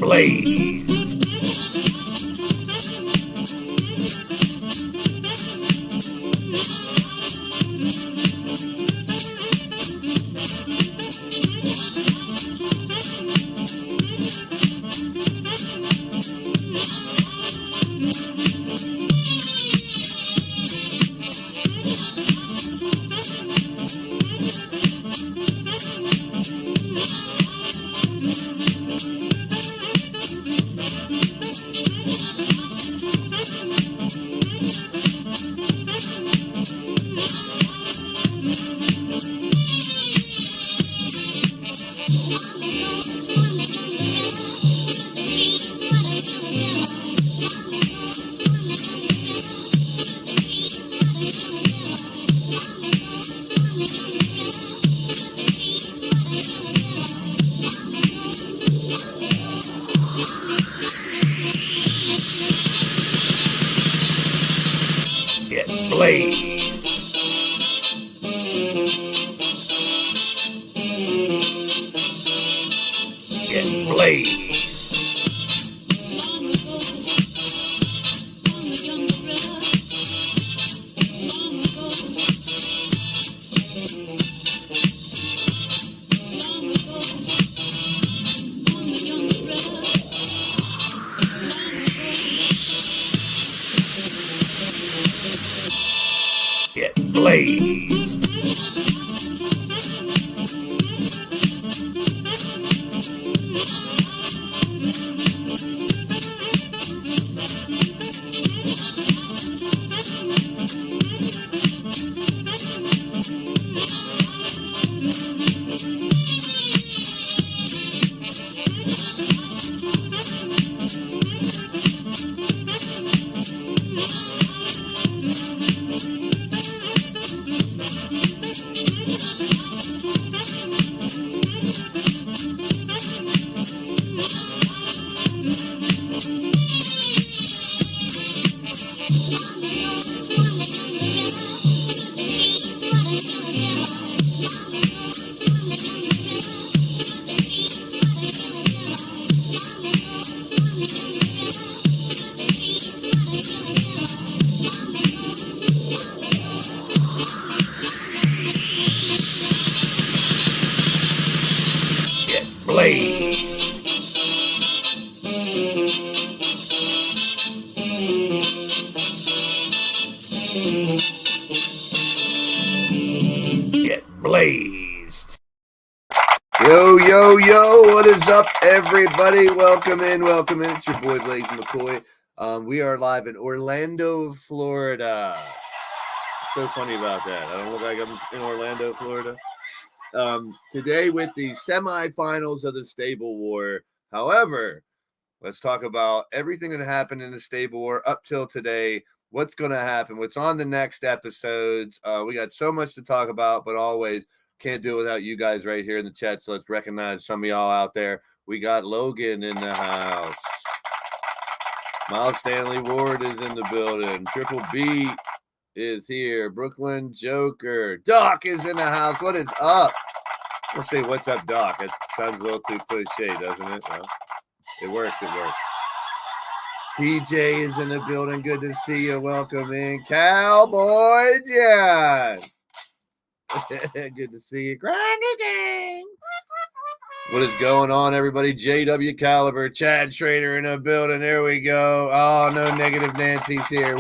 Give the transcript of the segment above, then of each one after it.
Blaised. Get blazed. Get blazed. Get blazed. Get blazed. Get blazed. Yo, yo, yo, what is up, everybody? Welcome in. It's your boy, Blaised McCoy. We are live in Orlando, Florida. So funny about that. I don't look like I'm in Orlando, Florida. Today with the semifinals of the Stable War. However, let's talk about everything that happened in the Stable War up till today. What's going to happen? What's on the next episodes? We got so much to talk about, but always can't do it without you guys right here in the chat. So let's recognize some of y'all out there. We got Logan in the house. Miles Stanley Ward is in the building. Triple B is here. Brooklyn Joker. Doc is in the house. What is up? I'll say, what's up, Doc? That sounds a little too cliche, doesn't it? No? It works. TJ is in the building. Good to see you. Welcome in. Cowboy John. Good to see you. Grinder Gang. What is going on, everybody? JW Caliber, Chad Schrader in the building. There we go. Oh, no negative Nancy's here.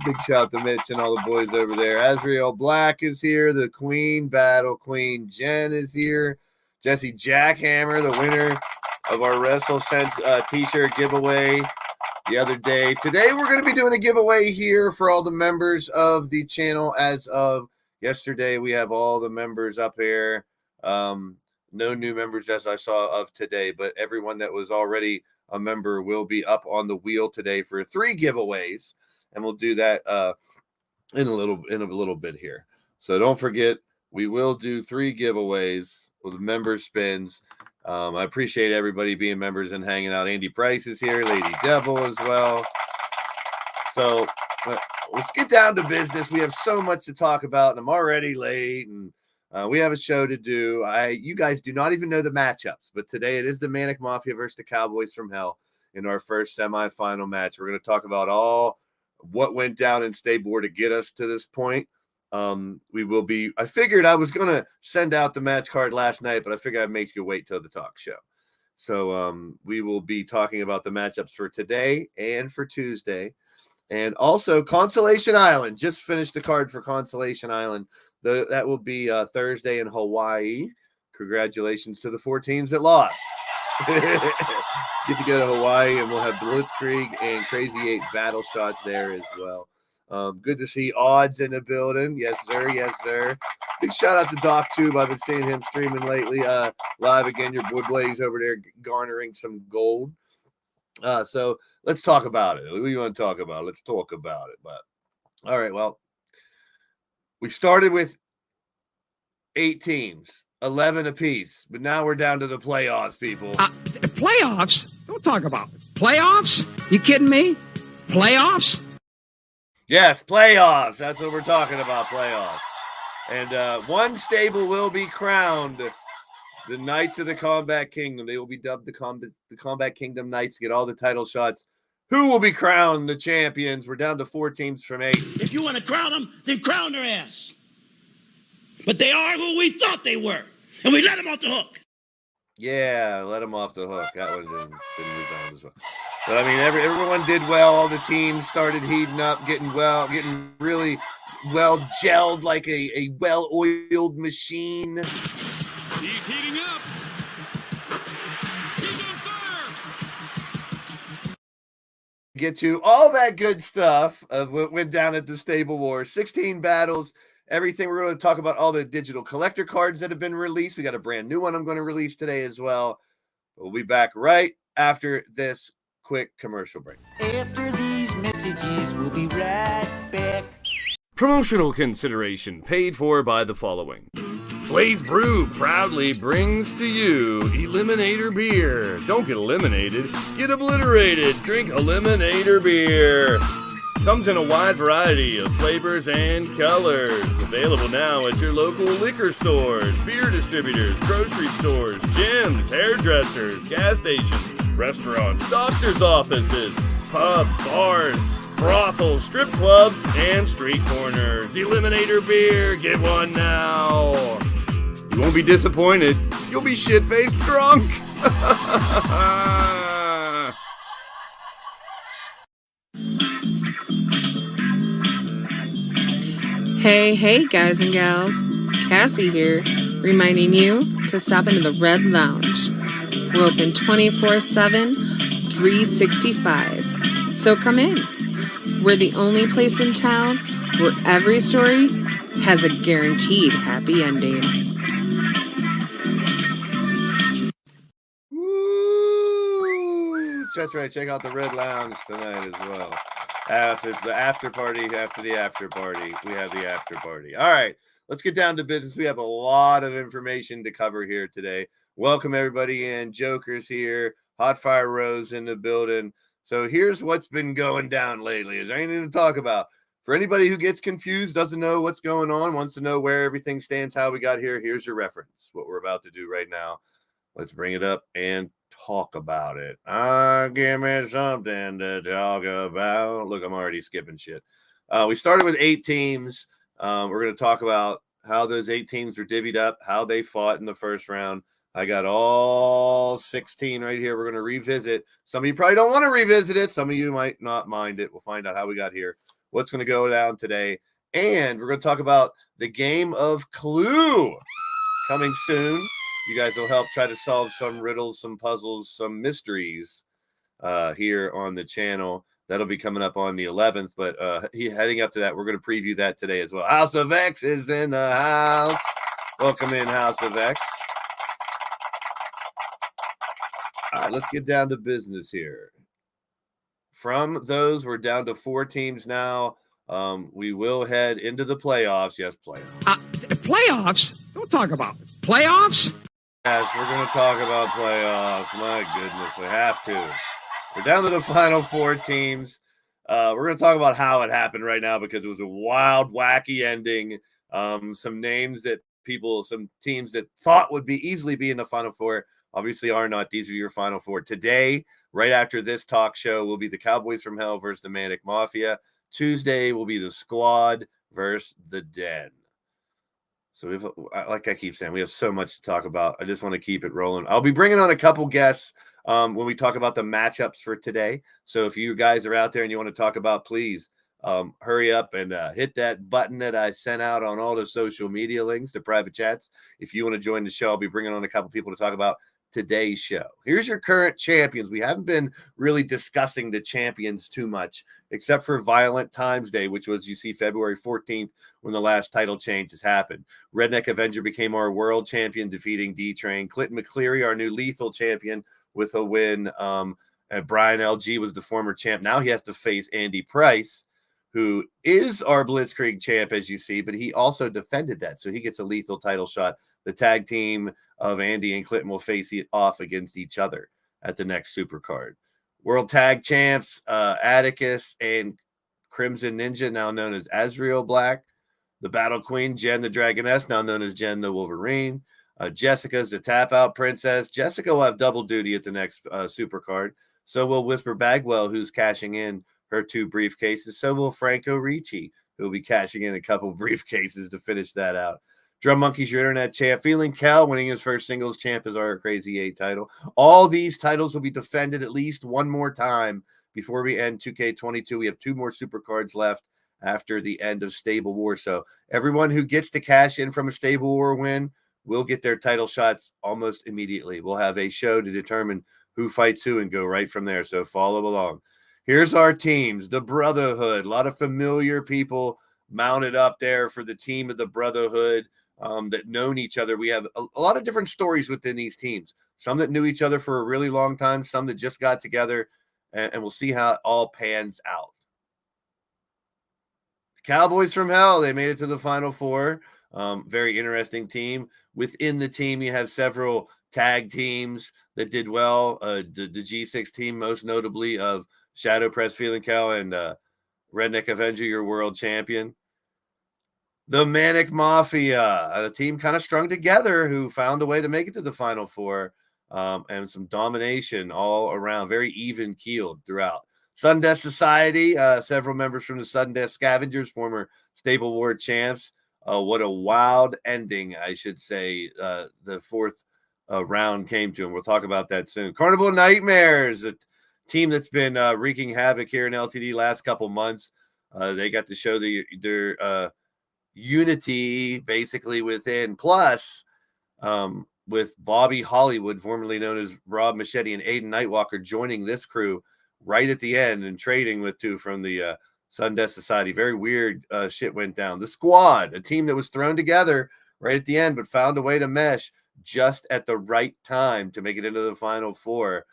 Big shout to Mitch and all the boys over there. Azriel Black is here. The Queen, Battle Queen Jen is here. Jesse Jackhammer, the winner of our WrestleSense t-shirt giveaway the other day. Today, we're going to be doing a giveaway here for all the members of the channel. As of yesterday, we have all the members up here. No new members as I saw of today, but everyone that was already a member will be up on the wheel today for 3 giveaways. And we'll do that in a little bit here. So don't forget, we will do 3 giveaways with member spins. I appreciate everybody being members and hanging out. Andy Price is here, Lady Devil as well. So let's get down to business. We have so much to talk about, and I'm already late, and We have a show to do. You guys do not even know the matchups, but today it is the Manic Mafia versus the Cowboys from Hell in our first semifinal match. We're going to talk about all what went down in Stable to get us to this point. I figured I was going to send out the match card last night, but I figured I'd make you wait till the talk show. So we will be talking about the matchups for today and for Tuesday. And also Consolation Island. Just finished the card for Consolation Island. That will be Thursday in Hawaii. Congratulations to the 4 teams that lost. Get to go to Hawaii, and we'll have Blitzkrieg and Crazy 8 battle shots there as well. Good to see Odds in the building. Yes, sir. Yes, sir. Big shout out to Doc Tube. I've been seeing him streaming lately. Live again. Your boy Blaze over there garnering some gold. So let's talk about it. What do you want to talk about? Let's talk about it. But all right, well, we started with 8 teams, 11 apiece, but now we're down to the playoffs, people. Playoffs? Don't talk about it. Playoffs? You kidding me? Playoffs? Yes, playoffs. That's what we're talking about, playoffs. And one stable will be crowned the Knights of the Combat Kingdom. They will be dubbed the Combat Kingdom Knights, get all the title shots. Who will be crowned the champions? We're down to 4 teams from 8. If you want to crown them, then crown their ass. But they are who we thought they were, and we let them off the hook. Yeah, let them off the hook. That one didn't resound as well. But, I mean, everyone did well. All the teams started heating up, getting really well gelled like a well-oiled machine. He's heating up. He's on fire. Get to all that good stuff of what went down at the Stable War. 16 battles, everything. We're going to talk about all the digital collector cards that have been released. We got a brand new one I'm going to release today as well. We'll be back right after this quick commercial break. After these messages, we'll be right back. Promotional consideration paid for by the following. Blaised Brew proudly brings to you Eliminator Beer. Don't get eliminated, get obliterated. Drink Eliminator Beer. Comes in a wide variety of flavors and colors. Available now at your local liquor stores, beer distributors, grocery stores, gyms, hairdressers, gas stations, restaurants, doctor's offices, pubs, bars, brothels, strip clubs, and street corners. Eliminator Beer, get one now. You won't be disappointed. You'll be shit-faced drunk. Hey, guys and gals. Cassie here, reminding you to stop into the Red Lounge. We're open 24/7, 365. So come in. We're the only place in town where every story has a guaranteed happy ending. Woo! That's right. Check out the Red Lounge tonight as well. After the after party, we have the after party. All right, let's get down to business. We have a lot of information to cover here today. Welcome everybody in. Joker's here. Hot Fire Rose in the building. So here's what's been going down lately. Is there anything to talk about? For anybody who gets confused, doesn't know what's going on, wants to know where everything stands, how we got here, here's your reference. What we're about to do right now. Let's bring it up and talk about it. Give me something to talk about. Look, I'm already skipping shit. We started with 8 teams. We're going to talk about how those 8 teams were divvied up, how they fought in the first round. I got all 16 right here. We're going to revisit. Some of you probably don't want to revisit it. Some of you might not mind it. We'll find out how we got here, what's going to go down today. And we're going to talk about the game of Clue coming soon. You guys will help try to solve some riddles, some puzzles, some mysteries here on the channel. That'll be coming up on the 11th. But heading up to that, we're going to preview that today as well. House of X is in the house. Welcome in, House of X. All right, let's get down to business here. From those, we're down to 4 teams now. We will head into the playoffs. Yes, playoffs. Playoffs? Don't talk about it. Playoffs? Yes, we're going to talk about playoffs. My goodness, we have to. We're down to the final 4 teams. We're going to talk about how it happened right now because it was a wild, wacky ending. Some names that some teams that thought would be easily be in the Final Four. Obviously are not. These are your Final Four. Today, right after this talk show, will be the Cowboys from Hell versus the Manic Mafia. Tuesday will be the Squad versus the Den. So we've, like I keep saying, we have so much to talk about. I just want to keep it rolling. I'll be bringing on a couple guests when we talk about the matchups for today. So if you guys are out there and you want to talk about, please hurry up and hit that button that I sent out on all the social media links, the private chats. If you want to join the show, I'll be bringing on a couple people to talk about today's show. Here's your current champions. We haven't been really discussing the champions too much, except for Violent Times Day, which was, you see, February 14th, when the last title changes happened. Redneck Avenger became our world champion, defeating D-Train. Clinton McCleary, our new lethal champion, with a win. And Brian LG was the former champ. Now he has to face Andy Price, who is our Blitzkrieg champ, as you see, but he also defended that, so he gets a lethal title shot. The tag team of Andy and Clinton will face it off against each other at the next Supercard. World Tag Champs, Atticus and Crimson Ninja, now known as Azrael Black. The Battle Queen, Jen the Dragoness, now known as Jen the Wolverine. Jessica's the Tap Out Princess. Jessica will have double duty at the next Supercard. So will Whisper Bagwell, who's cashing in her 2 briefcases. So will Franco Ricci, who will be cashing in a couple briefcases to finish that out. Drum Monkey's your internet champ. Feeling Cal winning his first singles champ as our Crazy 8 title. All these titles will be defended at least one more time before we end 2K22. We have 2 more super cards left after the end of Stable War. So everyone who gets to cash in from a Stable War win will get their title shots almost immediately. We'll have a show to determine who fights who and go right from there. So follow along. Here's our teams. The Brotherhood. A lot of familiar people mounted up there for the team of the Brotherhood. That known each other. We have a lot of different stories within these teams. Some that knew each other for a really long time, some that just got together, and we'll see how it all pans out. Cowboys from Hell, they made it to the Final Four. Very interesting team. Within the team, you have several tag teams that did well. The G6 team, most notably of Shadow Press Feeling Cow and Redneck Avenger, your world champion. The Manic Mafia, a team kind of strung together who found a way to make it to the Final Four, and some domination all around, very even keeled throughout. Sudden Death Society, several members from the Sudden Death Scavengers, former Stable War champs. What a wild ending, I should say, the 4th round came to, and we'll talk about that soon. Carnival Nightmares, a team that's been wreaking havoc here in LTD last couple months. They got to show their unity basically within, plus with Bobby Hollywood, formerly known as Rob Machete, and Aiden Nightwalker joining this crew right at the end and trading with 2 from the Sudden Death Society. Very weird shit went down. The Squad, a team that was thrown together right at the end but found a way to mesh just at the right time to make it into the Final Four.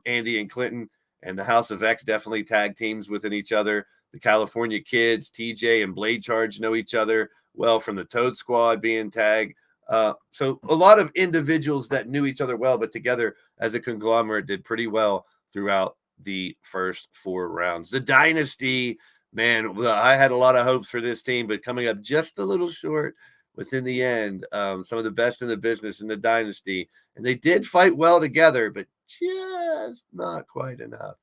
Andy and Clinton and the House of X definitely tag teams within each other. The California Kids, TJ and Blade Charge know each other well from the Toad Squad being tagged. So a lot of individuals that knew each other well, but together as a conglomerate did pretty well throughout the first 4 rounds. The Dynasty, man, I had a lot of hopes for this team, but coming up just a little short within the end. Some of the best in the business in the Dynasty, and they did fight well together, but just not quite enough.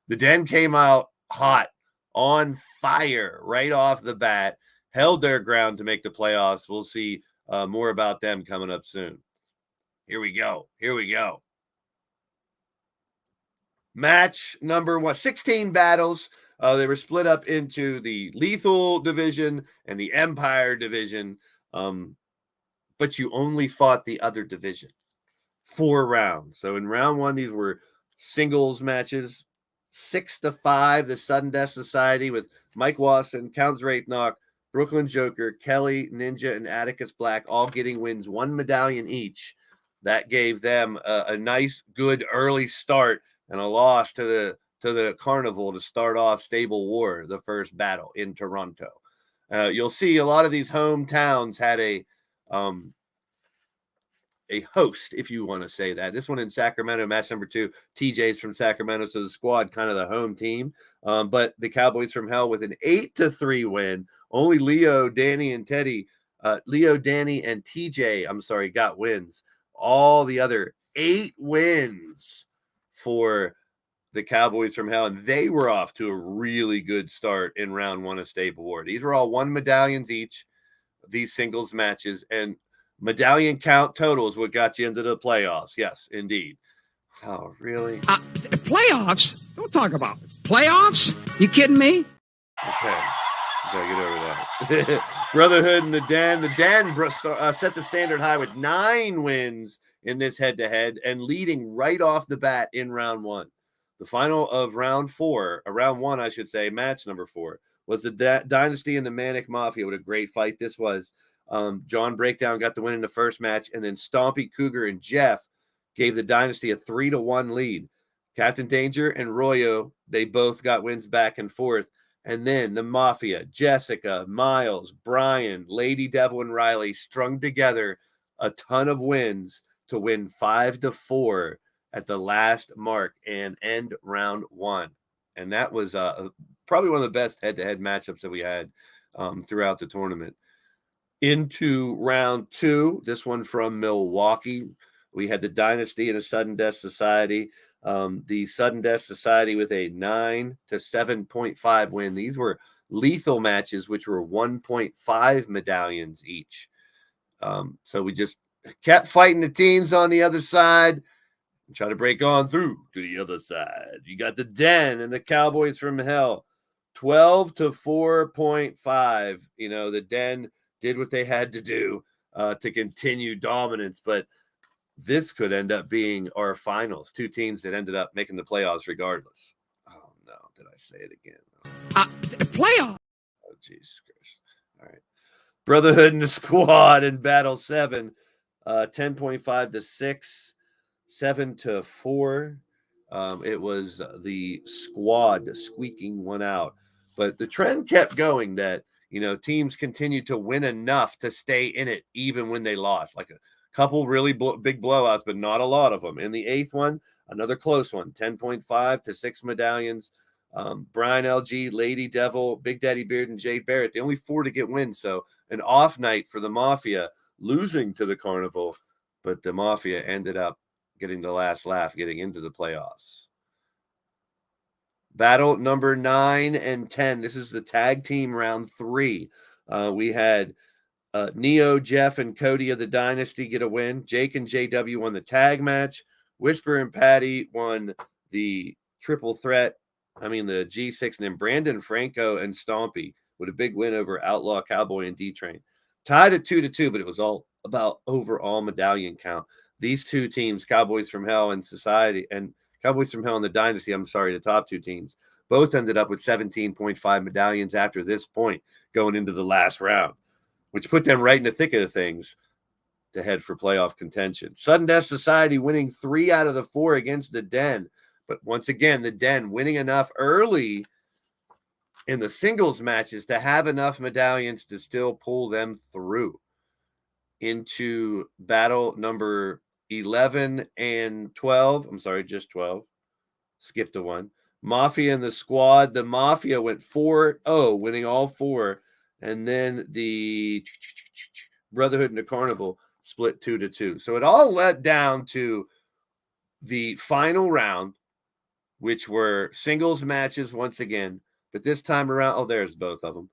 The Den came out hot, on fire right off the bat, held their ground to make the playoffs. We'll see more about them coming up soon. Here we go. Match number 1, 16 battles. They were split up into the Lethal Division and the Empire Division, but you only fought the other division. 4 rounds. So in round 1, these were singles matches. 6-5, the Sudden Death Society with Mike Wasson, Count Zraitnock, Brooklyn Joker, Kelly, Ninja, and Atticus Black all getting wins, 1 medallion each. That gave them a nice, good early start and a loss to the Carnival to start off Stable War, the first battle in Toronto. You'll see a lot of these hometowns had a host, if you want to say that. This one in Sacramento, match number 2, TJ's from Sacramento, so the Squad kind of the home team. But the Cowboys from Hell with an 8-3 win. Only Leo, Danny, and Teddy Leo, Danny, and TJ, got wins. All the other 8 wins for the Cowboys from Hell, and they were off to a really good start in round 1 of Staple War. These were all 1 medallions each, these singles matches, and medallion count total is what got you into the playoffs. Yes, indeed. Oh, really? Playoffs? Don't talk about it. Playoffs? You kidding me? Okay. Gotta get over that. Brotherhood and the Den. The Den set the standard high with 9 wins in this head-to-head and leading right off the bat in round 1. The final of round 1, I should say, match number 4, was the Dynasty and the Manic Mafia. What a great fight this was. John Breakdown got the win in the first match, and then Stompy, Cougar, and Jeff gave the Dynasty a 3-1 lead. Captain Danger and Royo, they both got wins back and forth. And then the Mafia, Jessica, Miles, Brian, Lady Devil, and Riley strung together a ton of wins to win 5-4 at the last mark and end round 1. And that was probably one of the best head-to-head matchups that we had throughout the tournament. Into round 2, this one from Milwaukee. We had the Dynasty and a Sudden Death Society. The Sudden Death Society with a 9 to 7.5 win. These were lethal matches, which were 1.5 medallions each. So we just kept fighting the teams on the other side and try to break on through to the other side. You got the Den and the Cowboys from Hell, 12 to 4.5. You know, the Den did what they had to do to continue dominance, but this could end up being our finals. 2 teams that ended up making the playoffs regardless. Oh, no. Did I say it again? Playoff. Oh, Jesus Christ. All right. Brotherhood and the Squad in Battle 7. 10.5 to 6. 7 to 4. It was the Squad squeaking one out. But the trend kept going that, you know, teams continued to win enough to stay in it even when they lost. Like a couple really big blowouts, but not a lot of them. In the 8th one, another close one, 10.5 to 6 medallions. Brian LG, Lady Devil, Big Daddy Beard, and Jade Barrett, the only 4 to get wins. So an off night for the Mafia, losing to the Carnival, but the Mafia ended up getting the last laugh, getting into the playoffs. Battle number 9 and 10. This is the tag team round 3. We had Neo, Jeff, and Cody of the Dynasty get a win. Jake and JW won the tag match. Whisper and Patty won the triple threat. The G6, and then Brandon, Franco, and Stompy with a big win over Outlaw, Cowboy, and D-Train. Tied at 2-2, but it was all about overall medallion count. These 2 teams, Cowboys from Hell and Society, and Cowboys from Hell and the Dynasty, the top 2 teams, both ended up with 17.5 medallions after this point going into the last round, which put them right in the thick of the things to head for playoff contention. Sudden Death Society winning 3 out of the 4 against the Den. But once again, the Den winning enough early in the singles matches to have enough medallions to still pull them through. Into battle number 11 and 12. Just 12. Skipped a 1. Mafia and the Squad. The Mafia went 4-0, winning all 4. And then the Brotherhood and the Carnival split 2-2. So it all led down to the final round, which were singles matches once again. But this time around, there's both of them.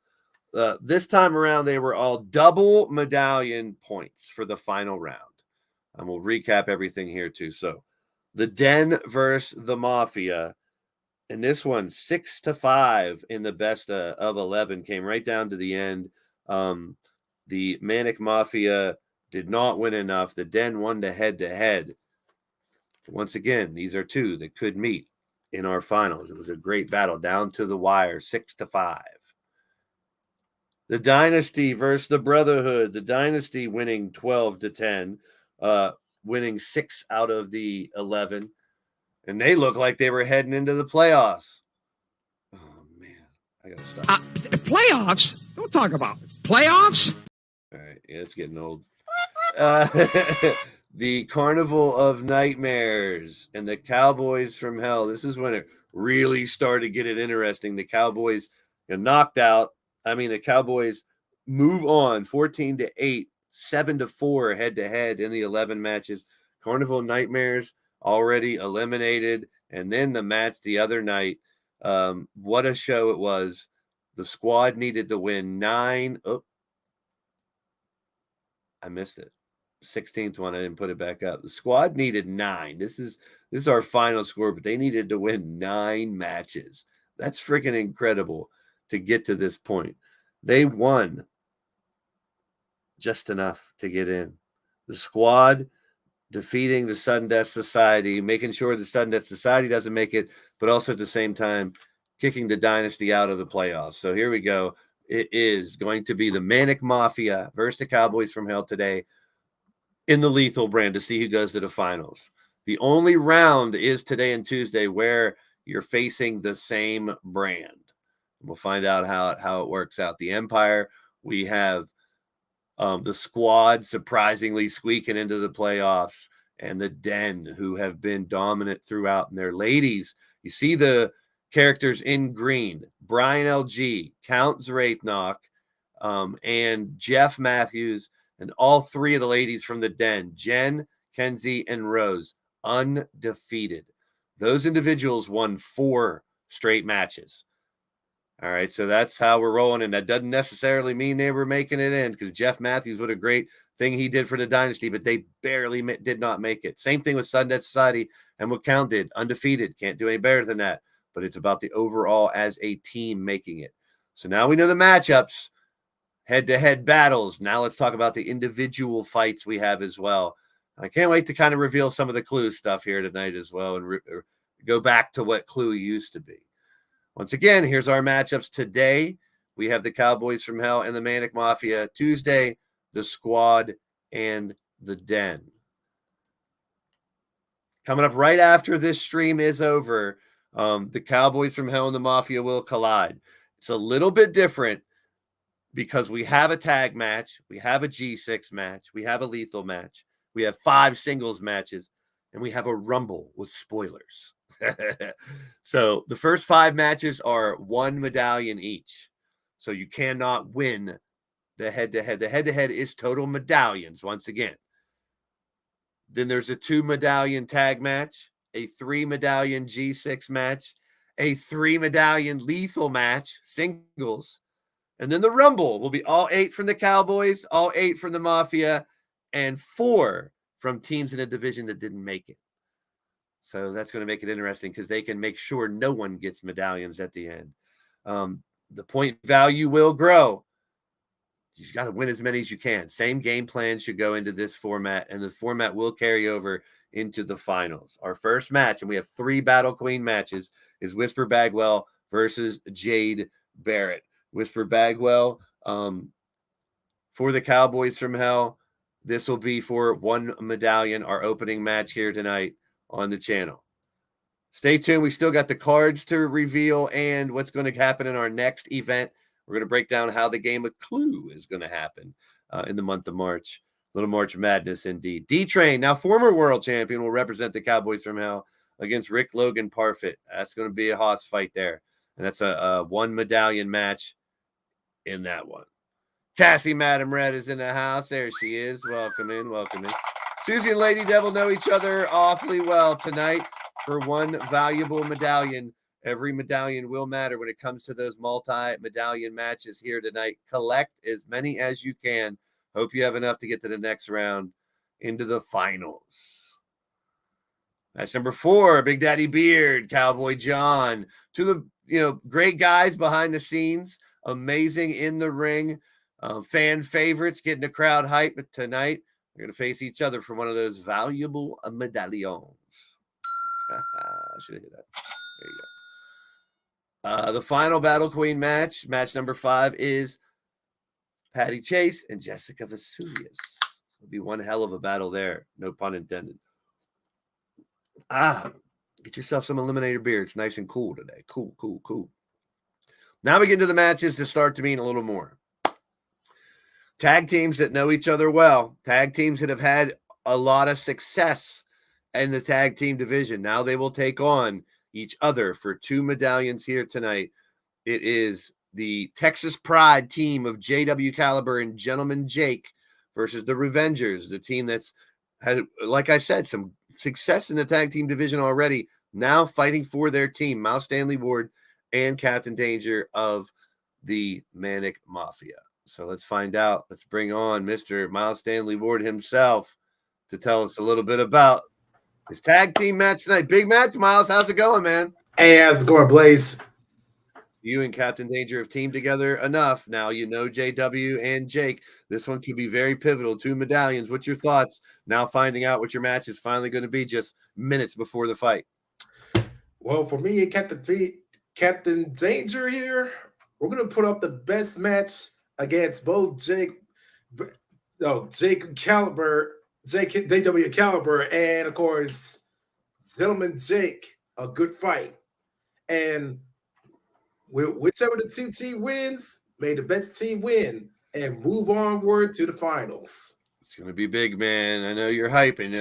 This time around, they were all double medallion points for the final round. And we'll recap everything here too. So the Den versus the Mafia. And this one, 6-5 in the best of 11, came right down to the end. The Manic Mafia did not win enough. The Den won the head-to-head. Once again, these are 2 that could meet in our finals. It was a great battle down to the wire, 6-5. The Dynasty versus the Brotherhood. The Dynasty winning 12-10, winning 6 out of the 11. And they look like they were heading into the playoffs. Oh, man. I got to stop. Playoffs? Don't talk about it. Playoffs? All right. Yeah, it's getting old. The Carnival of Nightmares and the Cowboys from Hell. This is when it really started getting interesting. The Cowboys knocked out. The Cowboys move on 14-8, 7-4 head-to-head in the 11 matches. Carnival Nightmares already eliminated. And then the match the other night, what a show it was. The squad needed to win 9. Oh, I missed it. 16th one. I didn't put it back up. The squad needed 9. This is our final score, but they needed to win 9 matches. That's freaking incredible to get to this point. They won just enough to get in. The squad defeating the Sudden Death Society, making sure the Sudden Death Society doesn't make it, but also at the same time kicking the Dynasty out of the playoffs. So here we go. It is going to be the Manic Mafia versus the Cowboys from Hell today in the Lethal brand to see who goes to the finals. The only round is today and Tuesday where you're facing the same brand. We'll find out how it works out. The Empire, we have the squad surprisingly squeaking into the playoffs, and the Den, who have been dominant throughout. And their ladies, you see the characters in green: Brian LG, Count Zrathnock, and Jeff Matthews, and all 3 of the ladies from the Den, Jen, Kenzie, and Rose, undefeated. Those individuals won 4 straight matches. All right, so that's how we're rolling, and that doesn't necessarily mean they were making it in, because Jeff Matthews, what a great thing he did for the Dynasty, but they barely did not make it. Same thing with Sudden Death Society and what Count did, undefeated. Can't do any better than that, but it's about the overall as a team making it. So now we know the matchups, head-to-head battles. Now let's talk about the individual fights we have as well. I can't wait to kind of reveal some of the Clue stuff here tonight as well, and go back to what Clue used to be. Once again, here's our matchups today. We have the Cowboys from Hell and the Manic Mafia. Tuesday, the Squad and the Den. Coming up right after this stream is over, the Cowboys from Hell and the Mafia will collide. It's a little bit different because we have a tag match, we have a G6 match, we have a lethal match, we have 5 singles matches, and we have a Rumble with spoilers. So the first 5 matches are 1 medallion each. So you cannot win the head-to-head. The head-to-head is total medallions once again. Then there's a 2 medallion tag match, a 3 medallion G6 match, a 3 medallion lethal match, singles. And then the Rumble will be all 8 from the Cowboys, all 8 from the Mafia, and 4 from teams in a division that didn't make it. So that's going to make it interesting because they can make sure no one gets medallions at the end. The point value will grow. You've got to win as many as you can. Same game plan should go into this format, and the format will carry over into the finals. Our first match, and we have 3 Battle Queen matches, is Whisper Bagwell versus Jade Barrett. Whisper Bagwell for the Cowboys from Hell. This will be for 1 medallion, our opening match here tonight on the channel. Stay tuned. We still got the cards to reveal and what's going to happen in our next event. We're going to break down how the game of Clue is going to happen in the month of March. Little March Madness indeed. D-Train, now former world champion, will represent the Cowboys from Hell against Rick Logan Parfit. That's going to be a hoss fight there. And that's a 1 medallion match in that one. Cassie Madam Red is in the house. There she is. Welcome in. Welcome in. Susie and Lady Devil know each other awfully well tonight for 1 valuable medallion. Every medallion will matter when it comes to those multi-medallion matches here tonight. Collect as many as you can. Hope you have enough to get to the next round into the finals. Match number 4, Big Daddy Beard, Cowboy John. 2 of the great guys behind the scenes, amazing in the ring, fan favorites, getting the crowd hype. But tonight, they're going to face each other for one of those valuable medallions. I should have hit that. There you go. The final Battle Queen match, match number 5, is Patty Chase and Jessica Vesuvius. It'll be one hell of a battle there. No pun intended. Get yourself some Eliminator beer. It's nice and cool today. Cool, cool, cool. Now we get into the matches that start to mean a little more. Tag teams that know each other well. Tag teams that have had a lot of success in the tag team division. Now they will take on each other for 2 medallions here tonight. It is the Texas Pride team of JW Caliber and Gentleman Jake versus the Revengers, the team that's had, like I said, some success in the tag team division already, now fighting for their team, Miles Stanley Ward and Captain Danger of the Manic Mafia. So let's find out. Let's bring on Mr. Miles Stanley Ward himself to tell us a little bit about his tag team match tonight. Big match, Miles. How's it going, man? Hey, how's it going, Blaze? You and Captain Danger have teamed together enough. Now you know JW and Jake. This one could be very pivotal. 2 medallions. What's your thoughts now finding out what your match is finally going to be just minutes before the fight? Well, for me and Captain Danger here, we're going to put up the best match against both Jake Caliber, JW Caliber, and of course, Gentleman Jake, a good fight. And whichever the 2 team wins, may the best team win and move onward to the finals. It's going to be big, man. I know you're hyping.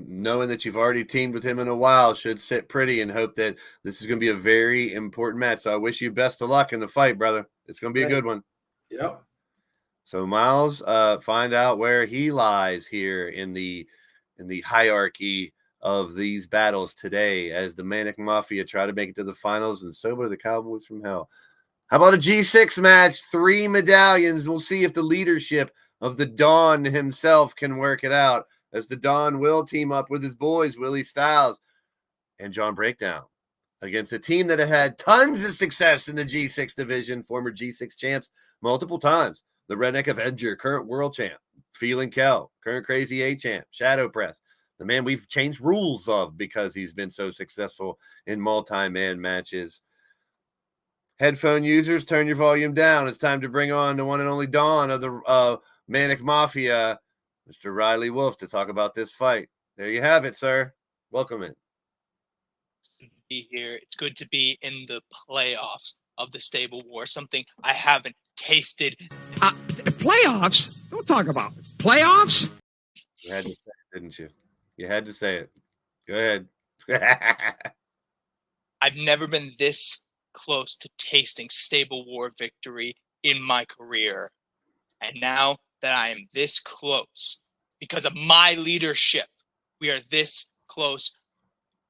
Knowing that you've already teamed with him in a while should sit pretty, and hope that this is going to be a very important match. So I wish you best of luck in the fight, brother. It's going to be a good one. Yep. So Miles, find out where he lies here in the hierarchy of these battles today, as the Manic Mafia try to make it to the finals, and so are the Cowboys from Hell. How about a G6 match? 3 medallions. We'll see if the leadership of the Don himself can work it out, as the Don will team up with his boys, Willie Styles and John Breakdown, against a team that had tons of success in the G6 division, former G6 champs multiple times. The Redneck Avenger, current world champ. Feeling Kel, current Crazy A champ. Shadow Press, the man we've changed rules of because he's been so successful in multi-man matches. Headphone users, turn your volume down. It's time to bring on the one and only Don of the Manic Mafia, Mr. Riley Wolf, to talk about this fight. There you have it, sir. Welcome in. Be here. It's good to be in the playoffs of the Stable War, something I haven't tasted. Playoffs? Don't talk about it. Playoffs? You had to say it, didn't you? You had to say it. Go ahead. I've never been this close to tasting Stable War victory in my career. And now that I am this close, because of my leadership, we are this close.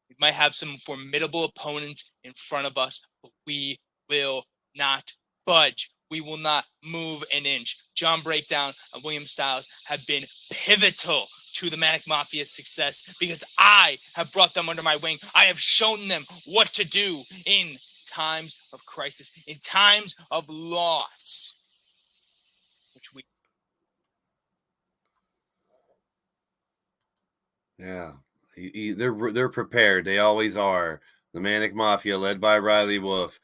We might have some formidable opponents in front of us, but we will not budge. We will not move an inch. John Breakdown and William Styles have been pivotal to the Manic Mafia's success because I have brought them under my wing. I have shown them what to do in times of crisis, in times of loss. Yeah, they're prepared. They always are. The Manic Mafia, led by Riley Wolf,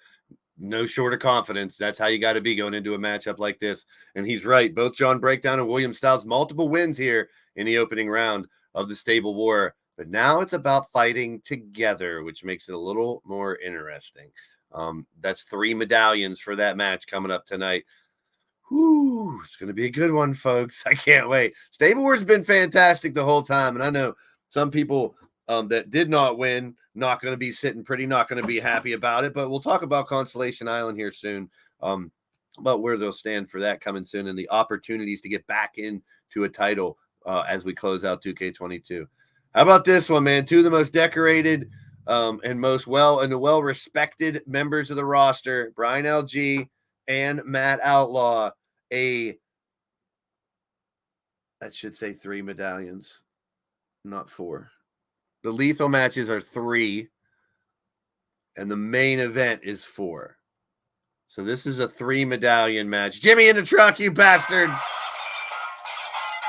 no short of confidence. That's how you got to be going into a matchup like this. And he's right. Both John Breakdown and William Styles, multiple wins here in the opening round of the Stable War. But now it's about fighting together, which makes it a little more interesting. That's 3 medallions for that match coming up tonight. Whew, it's going to be a good one, folks. I can't wait. Stable War's been fantastic the whole time. And I know some people that did not win, not going to be sitting pretty, not going to be happy about it. But we'll talk about Constellation Island here soon, about where they'll stand for that coming soon, and the opportunities to get back into a title as we close out 2K22. How about this one, man? 2 of the most decorated and most well-respected members of the roster, Brian LG and Matt Outlaw. That should say 3 medallions, not 4. The lethal matches are 3, and the main event is 4. So this is a 3 medallion match. Jimmy in the truck, you bastard!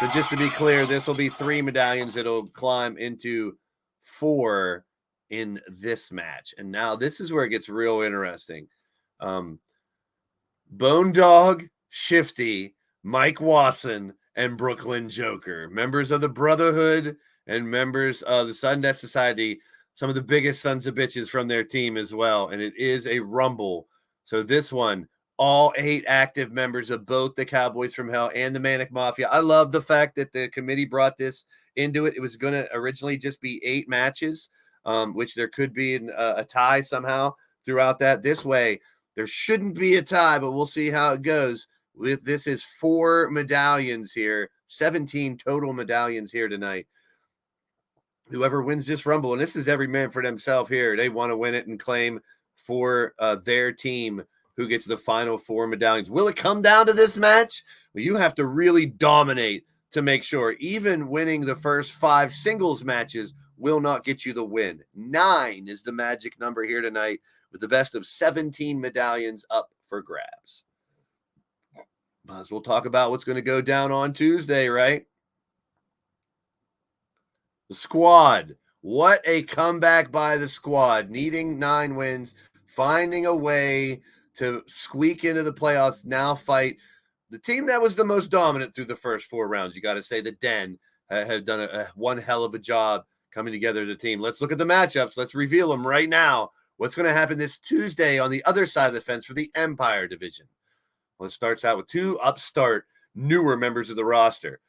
So just to be clear, this will be 3 medallions. It'll climb into 4 in this match. And now this is where it gets real interesting. Bone Dog, Shifty, Mike Wasson, and Brooklyn Joker, members of the Brotherhood and members of the Sudden Death Society, some of the biggest sons of bitches from their team as well. And it is a rumble. So this one, all 8 active members of both the Cowboys from Hell and the Manic Mafia. I love the fact that the committee brought this into it. It was going to originally just be 8 matches, which there could be a tie somehow throughout that. This way, There shouldn't be a tie, but we'll see how it goes. This is 4 medallions here, 17 total medallions here tonight. Whoever wins this Rumble, and this is every man for themselves here. They want to win it and claim for their team who gets the final 4 medallions. Will it come down to this match? Well, you have to really dominate to make sure. Even winning the first 5 singles matches will not get you the win. 9 is the magic number here tonight, with the best of 17 medallions up for grabs. Might as well talk about what's going to go down on Tuesday, right? The squad. What a comeback by the squad. Needing 9 wins, finding a way to squeak into the playoffs, now fight the team that was the most dominant through the first 4 rounds. You got to say the Den have done one hell of a job coming together as a team. Let's look at the matchups. Let's reveal them right now. What's going to happen this Tuesday on the other side of the fence for the Empire division? Well, it starts out with 2 upstart, newer members of the roster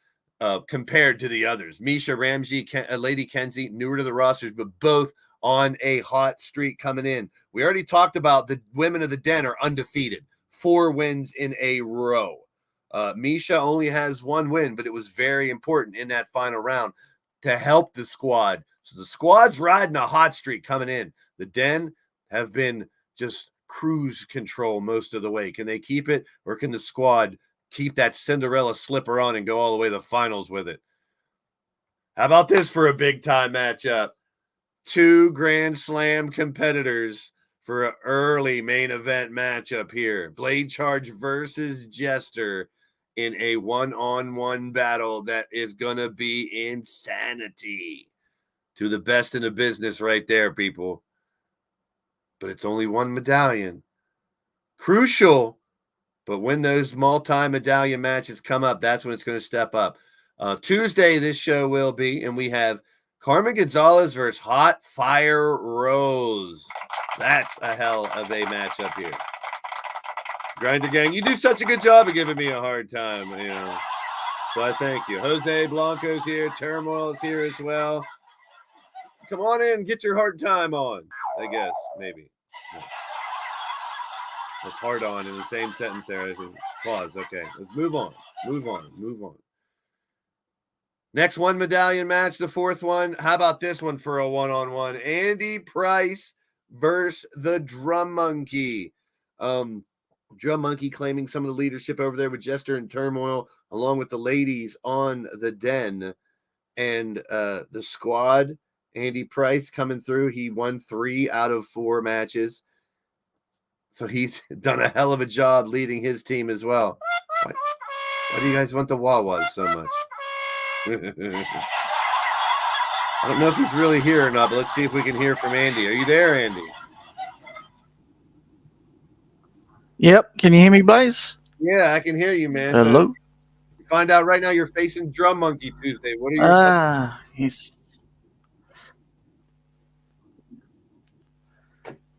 compared to the others. Misha, Ramsey, Lady Kenzie, newer to the rosters, but both on a hot streak coming in. We already talked about the women of the Den are undefeated. 4 wins in a row. Misha only has 1 win, but it was very important in that final round to help the squad. So the squad's riding a hot streak coming in. The Den have been just cruise control most of the way. Can they keep it, or can the squad keep that Cinderella slipper on and go all the way to the finals with it? How about this for a big-time matchup? 2 Grand Slam competitors for an early main event matchup here. Blade Charge versus Jester in a 1-on-1 battle that is going to be insanity. To the best in the business right there, people. But it's only 1 medallion. Crucial, but when those multi-medallion matches come up, that's when it's going to step up. Tuesday, this show will be, and we have Carmen Gonzalez versus Hot Fire Rose. That's a hell of a matchup here. Grinder Gang, you do such a good job of giving me a hard time, you know. So I thank you. Jose Blanco's here. Turmoil is here as well. Come on in, get your hard time on, I guess, maybe. No. That's hard on in the same sentence there. I think. Pause. Okay, let's move on. Move on. Next 1 medallion match, the 4th one. How about this one for a 1-on-1? Andy Price versus the Drum Monkey. Drum Monkey claiming some of the leadership over there with Jester and Turmoil, along with the ladies on the Den. And the squad, Andy Price coming through. He won 3 out of 4 matches. So he's done a hell of a job leading his team as well. Why do you guys want the Wawas so much? I don't know if he's really here or not, but let's see if we can hear from Andy. Are you there, Andy? Yep. Can you hear me, Blaze? Yeah, I can hear you, man. Hello. So find out right now you're facing Drum Monkey Tuesday. What are your yes.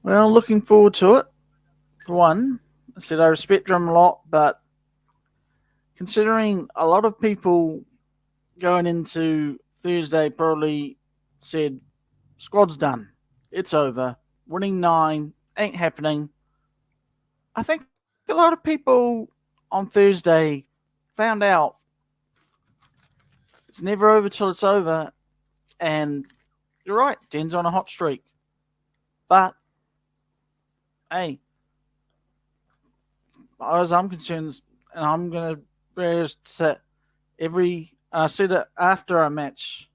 Well, looking forward to it. For one, I said I respect Drum a lot, but considering a lot of people going into Thursday probably said, squad's done. It's over. Winning 9 ain't happening. I think a lot of people on Thursday found out it's never over till it's over. And you're right, Den's on a hot streak. But, hey, as far as I'm concerned, and I'm going to set I said it after our match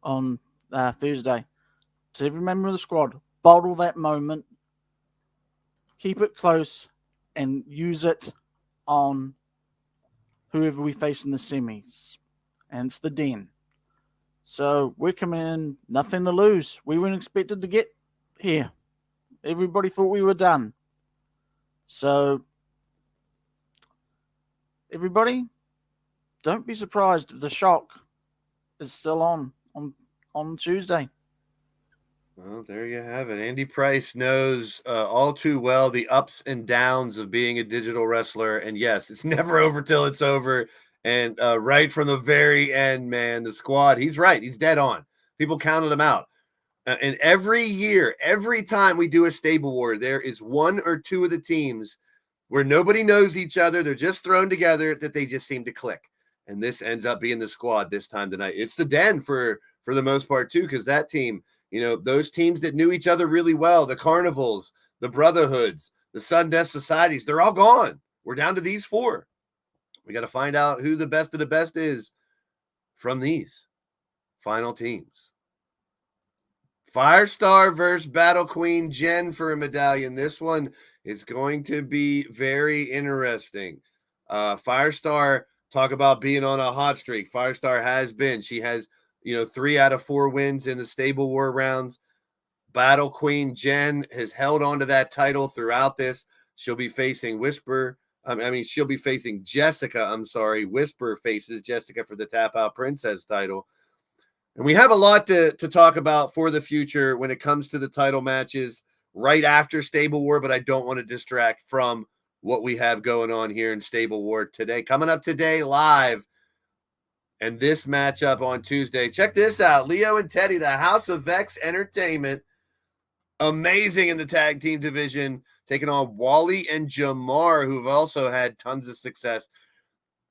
on Thursday, to every member of the squad, bottle that moment, keep it close, and use it on whoever we face in the semis. And it's the Den. So we're coming in, nothing to lose. We weren't expected to get here. Everybody thought we were done. So, everybody, don't be surprised if the shock is still on Tuesday. Well, there you have it. Andy Price knows all too well the ups and downs of being a digital wrestler. And yes, it's never over till it's over. And right from the very end, man, the squad, he's right. He's dead on. People counted him out. And every year, every time we do a stable war, there is one or two of the teams where nobody knows each other. They're just thrown together that they just seem to click. And this ends up being the squad this time tonight. It's the Den for the most part, too, because that team, those teams that knew each other really well, the Carnivals, the Brotherhoods, the Sundeath Societies, they're all gone. We're down to these four. We got to find out who the best of the best is from these final teams. Firestar versus Battle Queen Jen for a medallion. This one is going to be very interesting. Firestar, talk about being on a hot streak. Firestar has been. She has, 3 out of 4 wins in the stable war rounds. Battle Queen Jen has held on to that title throughout this. She'll be facing she'll be facing Jessica. Whisper faces Jessica for the Tap Out Princess title. And we have a lot to talk about for the future when it comes to the title matches right after Stable War, but I don't want to distract from what we have going on here in Stable War today. Coming up today live, and this matchup on Tuesday. Check this out. Leo and Teddy, the House of X Entertainment, amazing in the tag team division, taking on Wally and Jamar, who've also had tons of success.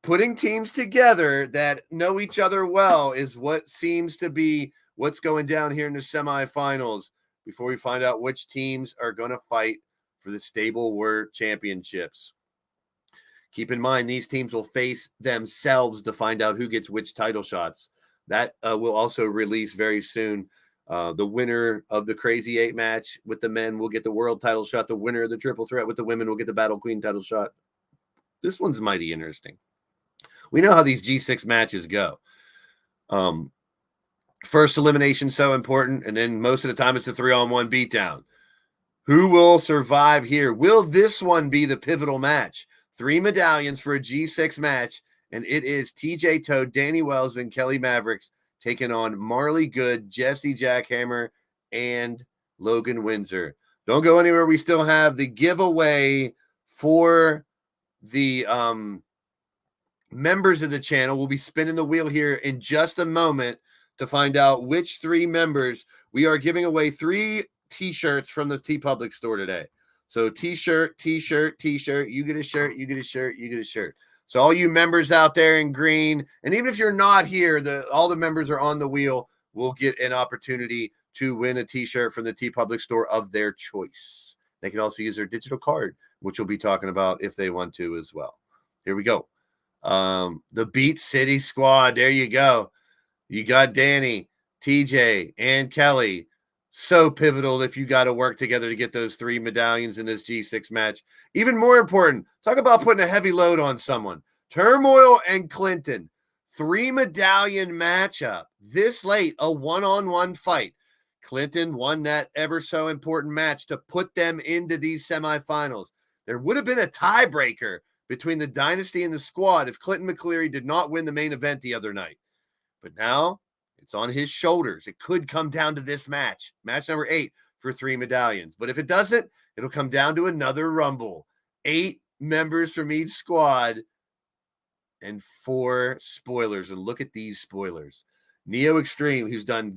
Putting teams together that know each other well is what seems to be what's going down here in the semifinals before we find out which teams are going to fight for the Stable War Championships. Keep in mind, these teams will face themselves to find out who gets which title shots. That will also release very soon. The winner of the Crazy 8 match with the men will get the world title shot. The winner of the triple threat with the women will get the Battle Queen title shot. This one's mighty interesting. We know how these G6 matches go. First elimination so important, and then most of the time it's a 3-on-1 beatdown. Who will survive here? Will this one be the pivotal match? 3 medallions for a G6 match, and it is TJ Toad, Danny Wells, and Kelly Mavericks taking on Marley Good, Jesse Jackhammer, and Logan Windsor. Don't go anywhere. We still have the giveaway for the members of the channel. We'll be spinning the wheel here in just a moment to find out which 3 members. We are giving away 3 t-shirts from the TeePublic store today. So t-shirt, t-shirt, t-shirt, you get a shirt, you get a shirt, you get a shirt. So all you members out there in green, and even if you're not here, all the members are on the wheel, will get an opportunity to win a t-shirt from the TeePublic store of their choice. They can also use their digital card, which we'll be talking about if they want to as well. Here we go. The Beat City squad. There you go. You got Danny, TJ, and Kelly. So pivotal if you got to work together to get those 3 medallions in this G6 match. Even more important, talk about putting a heavy load on someone. Turmoil and Clinton, 3 medallion matchup. This late, a 1-on-1 fight. Clinton won that ever so important match to put them into these semifinals. There would have been a tiebreaker between the Dynasty and the squad if Clinton McCleary did not win the main event the other night. But now it's on his shoulders. It could come down to this match. Match number 8 for 3 medallions. But if it doesn't, it'll come down to another Rumble. 8 members from each squad and 4 spoilers. And look at these spoilers. Neo Extreme, who's done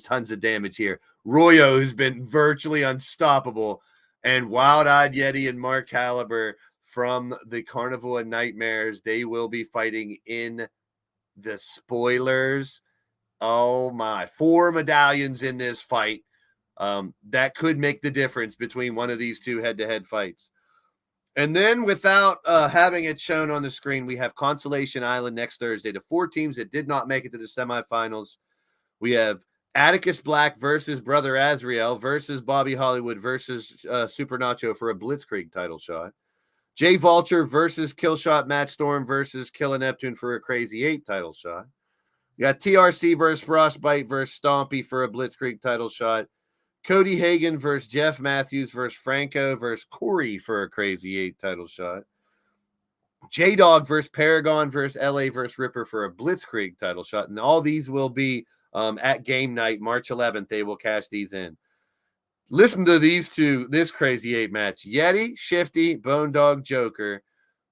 tons of damage here. Royo, who's been virtually unstoppable. And Wild Eyed Yeti and Mark Caliber from the Carnival of Nightmares. They will be fighting in the spoilers. Oh my, 4 medallions in this fight. That could make the difference between one of these 2 head-to-head fights. And then without having it shown on the screen, we have Consolation Island next Thursday. The 4 teams that did not make it to the semifinals. We have Atticus Black versus Brother Azrael versus Bobby Hollywood versus Super Nacho for a Blitzkrieg title shot. Jay Vulture versus Killshot Matt Storm versus Killer Neptune for a Crazy 8 title shot. You got TRC versus Frostbite versus Stompy for a Blitzkrieg title shot. Cody Hagan versus Jeff Matthews versus Franco versus Corey for a Crazy 8 title shot. J-Dog versus Paragon versus LA versus Ripper for a Blitzkrieg title shot. And all these will be at game night, March 11th. They will cash these in. Listen to these 2, this Crazy 8 match. Yeti, Shifty, Bone Dog, Joker,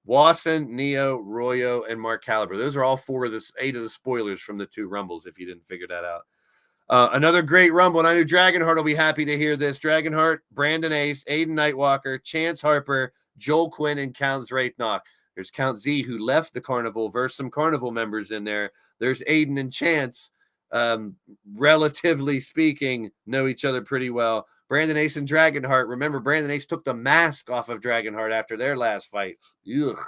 Wasson, Neo, Royo, and Mark Caliber. Those are all 8 of the spoilers from the 2 Rumbles, if you didn't figure that out. Another great Rumble, and I knew Dragonheart will be happy to hear this. Dragonheart, Brandon Ace, Aiden Nightwalker, Chance Harper, Joel Quinn, and Count Zraitnock. There's Count Z, who left the Carnival, versus some Carnival members in there. There's Aiden and Chance, relatively speaking, know each other pretty well. Brandon Ace and Dragonheart. Remember, Brandon Ace took the mask off of Dragonheart after their last fight. Ugh.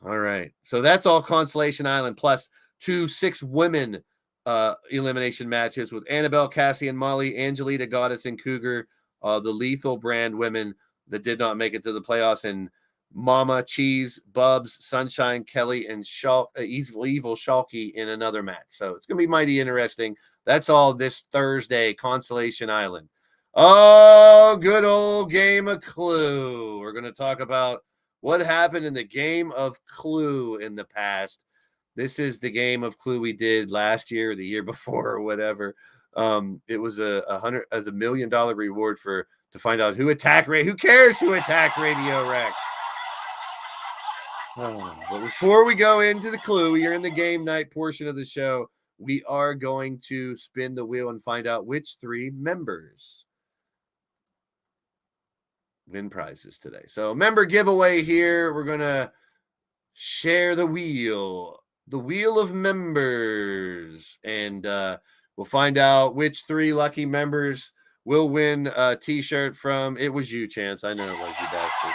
All right. So that's all Constellation Island, plus 2 6-women elimination matches with Annabelle, Cassie, and Molly, Angelita, Goddess, and Cougar, the Lethal brand women that did not make it to the playoffs, and Mama, Cheese, Bubs, Sunshine, Kelly, and Evil Shalky in another match. So it's going to be mighty interesting. That's all this Thursday, Constellation Island. Oh, good old game of Clue. We're going to talk about what happened in the game of Clue in the past. This is the game of Clue we did last year, or the year before, or whatever. It was $1 million reward to find out who attacked Who cares who attacked Radio Rex? But before we go into the Clue, you're in the game night portion of the show. We are going to spin the wheel and find out which 3 members win prizes today. So member giveaway here. We're going to share the wheel of members, and we'll find out which 3 lucky members will win a t-shirt from It Was You, Chance. I know it was you, bastard.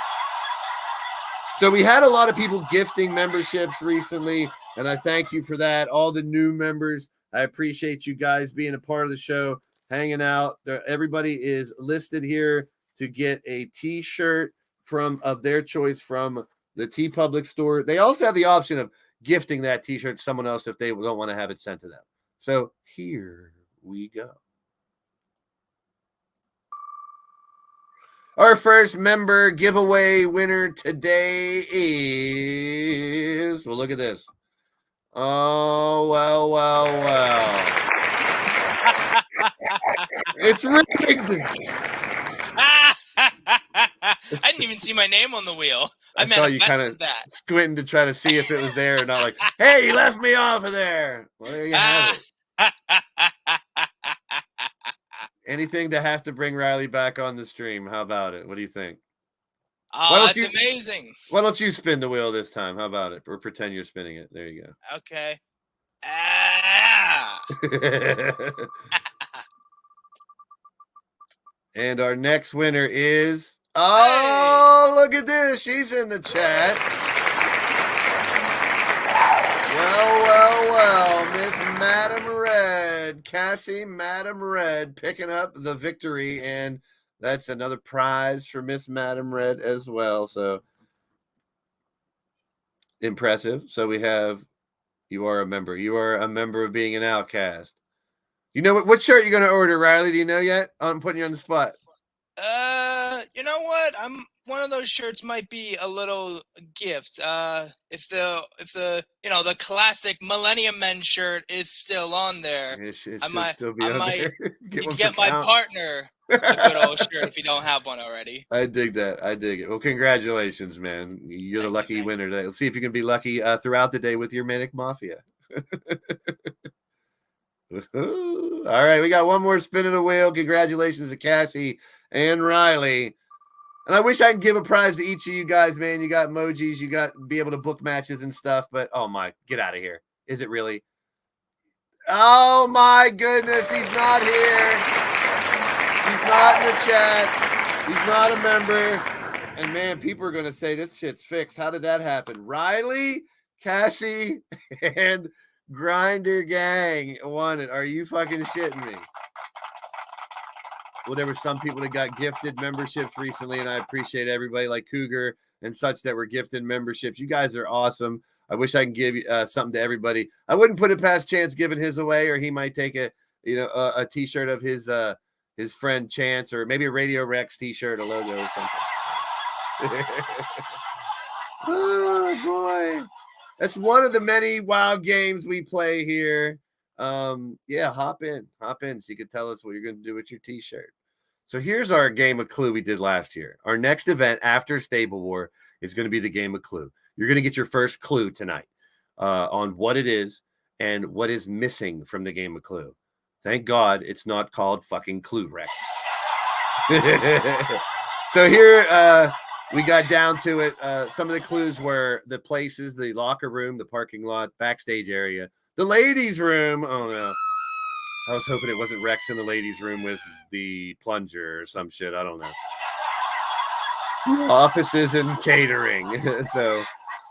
So we had a lot of people gifting memberships recently, and I thank you for that. All the new members, I appreciate you guys being a part of the show, hanging out. Everybody is listed here to get a t-shirt of their choice from the TeePublic store. They also have the option of gifting that t-shirt to someone else if they don't want to have it sent to them. So here we go. Our first member giveaway winner today is, well, look at this. Oh, well. It's rigged. I didn't even see my name on the wheel. I saw you kind of that. Squinting to try to see if it was there or not. Like, hey, you left me off of there. Well, there you have it. Anything to have to bring Riley back on the stream. How about it? What do you think? Oh, that's amazing. Why don't you spin the wheel this time? How about it? Or pretend you're spinning it. There you go. Okay. And our next winner is... Oh, look at this. She's in the chat. Well. Miss Madam Red. Cassie Madam Red picking up the victory. And that's another prize for Miss Madam Red as well. So impressive. So we have... You are a member. You are a member of being an outcast. You know what shirt you're going to order, Riley? Do you know yet? I'm putting you on the spot. You know what? One of those shirts might be a little gift. If the the classic Millennium Men shirt is still on there, I might get my partner a good old shirt if you don't have one already. I dig that. I dig it. Well, congratulations, man. You're the lucky winner today. Let's see if you can be lucky throughout the day with your Manic Mafia. All right, we got one more spin of the wheel. Congratulations to Cassie and Riley. And I wish I could give a prize to each of you guys, man. You got emojis, you got be able to book matches and stuff, but oh my, get out of here. Is it really? Oh my goodness, he's not here. He's not in the chat. He's not a member. And man, people are going to say this shit's fixed. How did that happen? Riley, Cassie, and Grinder Gang won it. Are you fucking shitting me? Well, there were some people that got gifted memberships recently, and I appreciate everybody like Cougar and such that were gifted memberships. You guys are awesome. I wish I can give you something to everybody. I wouldn't put it past Chance giving his away, or he might take a t-shirt of his friend Chance, or maybe a Radio Rex t-shirt, a logo or something. Oh boy. That's one of the many wild games we play here. Yeah, hop in so you can tell us what you're going to do with your t-shirt. So here's our game of Clue we did last year. Our next event after Stable War is going to be the game of Clue. You're going to get your first clue tonight on what it is and what is missing from the game of Clue. Thank God it's not called fucking Clue Rex. So here we got down to it. Some of the clues were the places, the locker room, the parking lot, backstage area, the ladies' room. Oh no. I was hoping it wasn't Rex in the ladies' room with the plunger or some shit. I don't know. Offices and catering. So